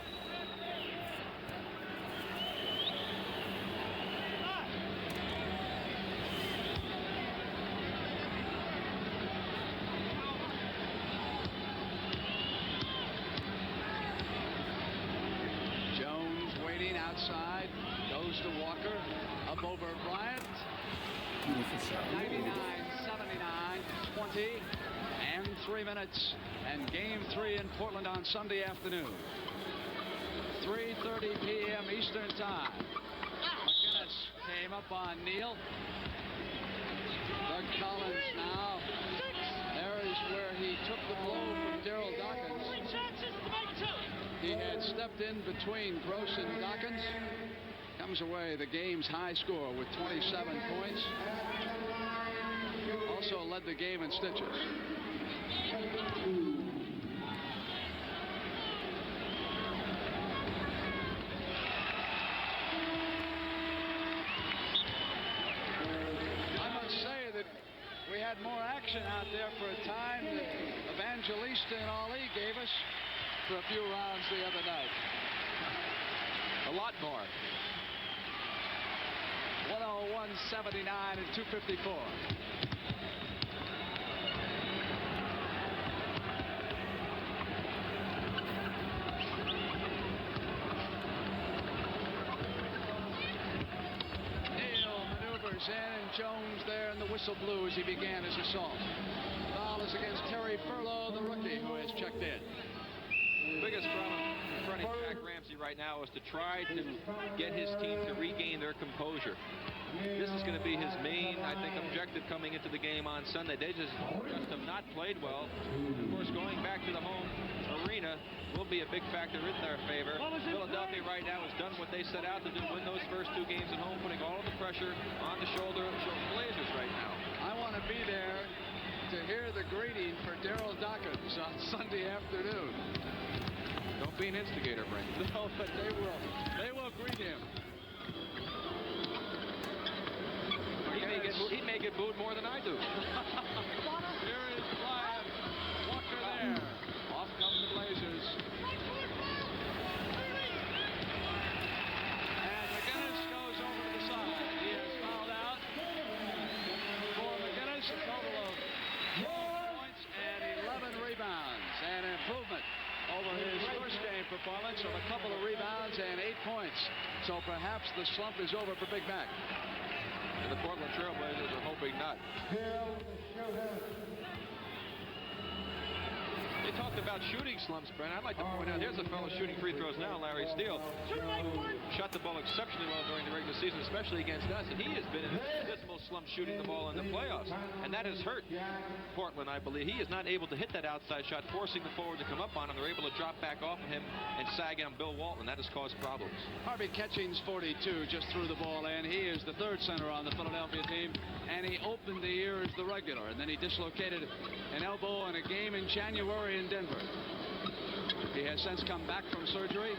Outside, goes to Walker, up over Bryant. Beautiful shot. 99-79, 20 and 3 minutes, and game 3 in Portland on Sunday afternoon. 3:30 p.m. Eastern time. McGinnis came up on Neal. Doug Collins now. There is where he took the blow from Daryl Dawkins. He had stepped in between Gross and Dawkins. Comes away the game's high score with 27 points. Also led the game in stitches. I must say that we had more action out there for a time than Evangelista and Ali gave us for a few rounds the other night. A lot more. 101-79 and 2:54. Neal maneuvers in, and Jones there, and the whistle blew as he began his assault. Foul is against Terry Furlow, the rookie, who has checked in. The biggest problem confronting Jack Ramsey right now is to try to get his team to regain their composure. This is going to be his main, I think, objective coming into the game on Sunday. They just have not played well. Of course, going back to the home arena will be a big factor in their favor. Philadelphia right now has done what they set out to do, win those first 2 games at home, putting all of the pressure on the shoulder of the Blazers right now. I want to be there to hear the greeting for Daryl Dawkins on Sunday afternoon. Don't be an instigator, Brent. No, but they will. They will greet him. He may get booed more than I do. Here is Bryant. Walker there. Off come the Blazers. And McGinnis goes over to the side. He is fouled out. For McGinnis, a total of 4 points and 11 rebounds. An improvement over his first game performance of a couple of rebounds and 8 points. So perhaps the slump is over for Big Mac. And the Portland Trailblazers are hoping not. They talked about shooting slumps, Brent. I'd like to point out, here's a fellow shooting free throws now, Larry Steele, who shot the ball exceptionally well during the regular season, especially against us, and he has been in a dismal slump shooting the ball in the playoffs, and that has hurt Portland, I believe. He is not able to hit that outside shot, forcing the forward to come up on him. They're able to drop back off of him and sag on Bill Walton. That has caused problems. Harvey Catchings, 42, just threw the ball in. He is the 3rd center on the Philadelphia team, and he opened the year as the regular, and then he dislocated an elbow in a game in January in Denver. He has since come back from surgery.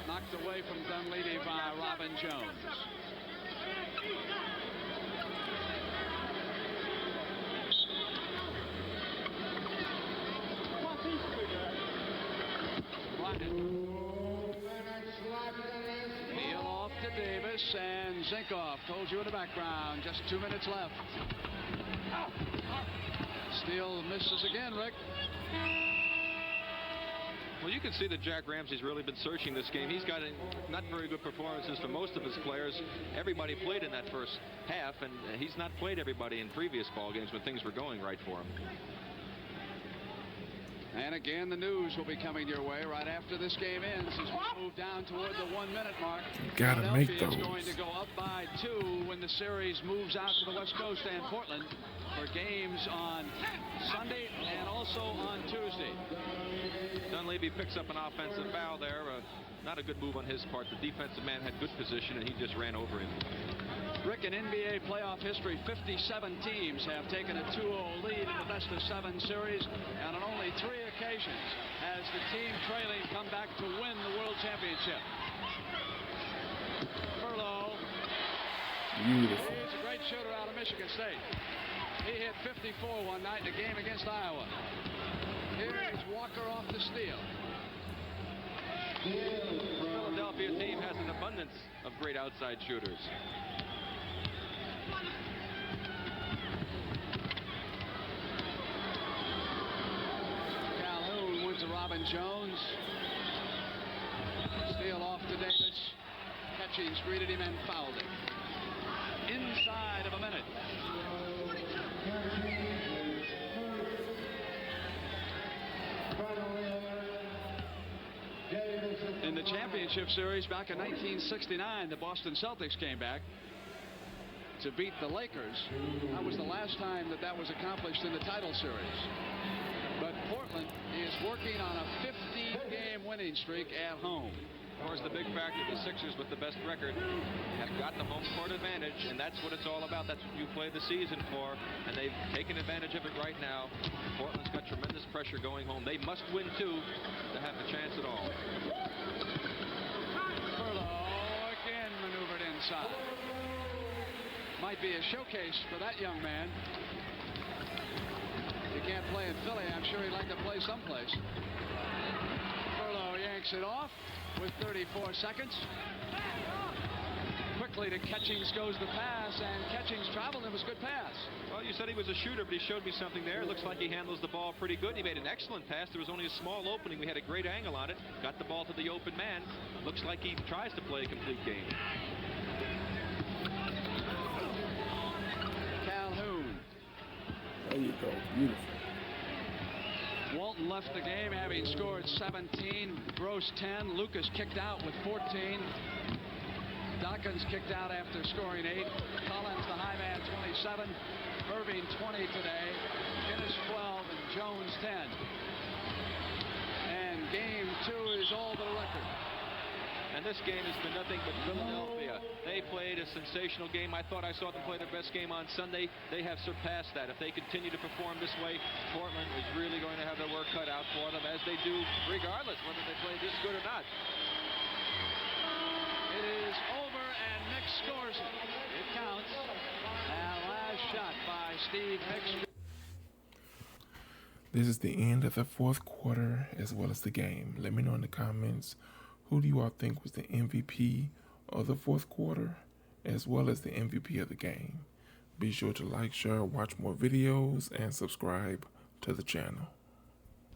Knocked away from Dunleavy by Robin Jones. Neal off to Davis, and Zinkoff told you in the background. Just 2 minutes left. Steele misses again, Rick. Well, you can see that Jack Ramsey's really been searching this game. He's got not very good performances from most of his players. Everybody played in that first half, and he's not played everybody in previous ball games when things were going right for him. And again, the news will be coming your way right after this game ends as we move down toward the 1 minute mark. Gotta make Philadelphia those. is going to go up by 2 when the series moves out to the West Coast, and Portland for games on Sunday and also on Tuesday. Dunleavy picks up an offensive foul there. Not a good move on his part. The defensive man had good position, and he just ran over him. Rick, in NBA playoff history, 57 teams have taken a 2-0 lead in the best-of-7 series, and on only 3 occasions has the team trailing come back to win the World Championship. Furlow. Beautiful. He's a great shooter out of Michigan State. He hit 54 one night in a game against Iowa. Here is Walker off the steal. The Philadelphia team has an abundance of great outside shooters. Calhoun went to Robin Jones. Steal off to Davis. Catchings greeted him and fouled him. Inside of a minute. In the championship series back in 1969, the Boston Celtics came back to beat the Lakers. That was the last time that was accomplished in the title series. But Portland is working on a 50-game winning streak at home. Of course, the big factor, the Sixers with the best record have got the home court advantage, and that's what it's all about. That's what you play the season for, and they've taken advantage of it right now. Portland's got tremendous pressure going home. They must win, too, to have a chance at all. Furlow again maneuvered inside. Might be a showcase for that young man. He can't play in Philly. I'm sure he'd like to play someplace. Furlow yanks it off with 34 seconds. Quickly to Catchings goes the pass, and Catchings traveled. It was a good pass. Well, you said he was a shooter, but he showed me something there. It looks like he handles the ball pretty good. He made an excellent pass. There was only a small opening. We had a great angle on it. Got the ball to the open man. Looks like he tries to play a complete game. Calhoun. There you go. Beautiful. Walton left the game having scored 17, Gross 10. Lucas kicked out with 14. Dawkins kicked out after scoring 8. Collins, the high man, 27. Erving, 20 today. Guinness, 12, and Jones, 10. And game 2 is all but a record. And this game has been nothing but Philadelphia. They played a sensational game. I thought I saw them play their best game on Sunday. They have surpassed that. If they continue to perform this way, Portland is really going to have their work cut out for them, as they do regardless whether they play this good or not. It is over, and Nick scores it. It counts. And last shot by Steve Hicks. This is the end of the fourth quarter as well as the game. Let me know in the comments, who do you all think was the MVP of the fourth quarter as well as the MVP of the game? Be sure to like, share, watch more videos, and subscribe to the channel.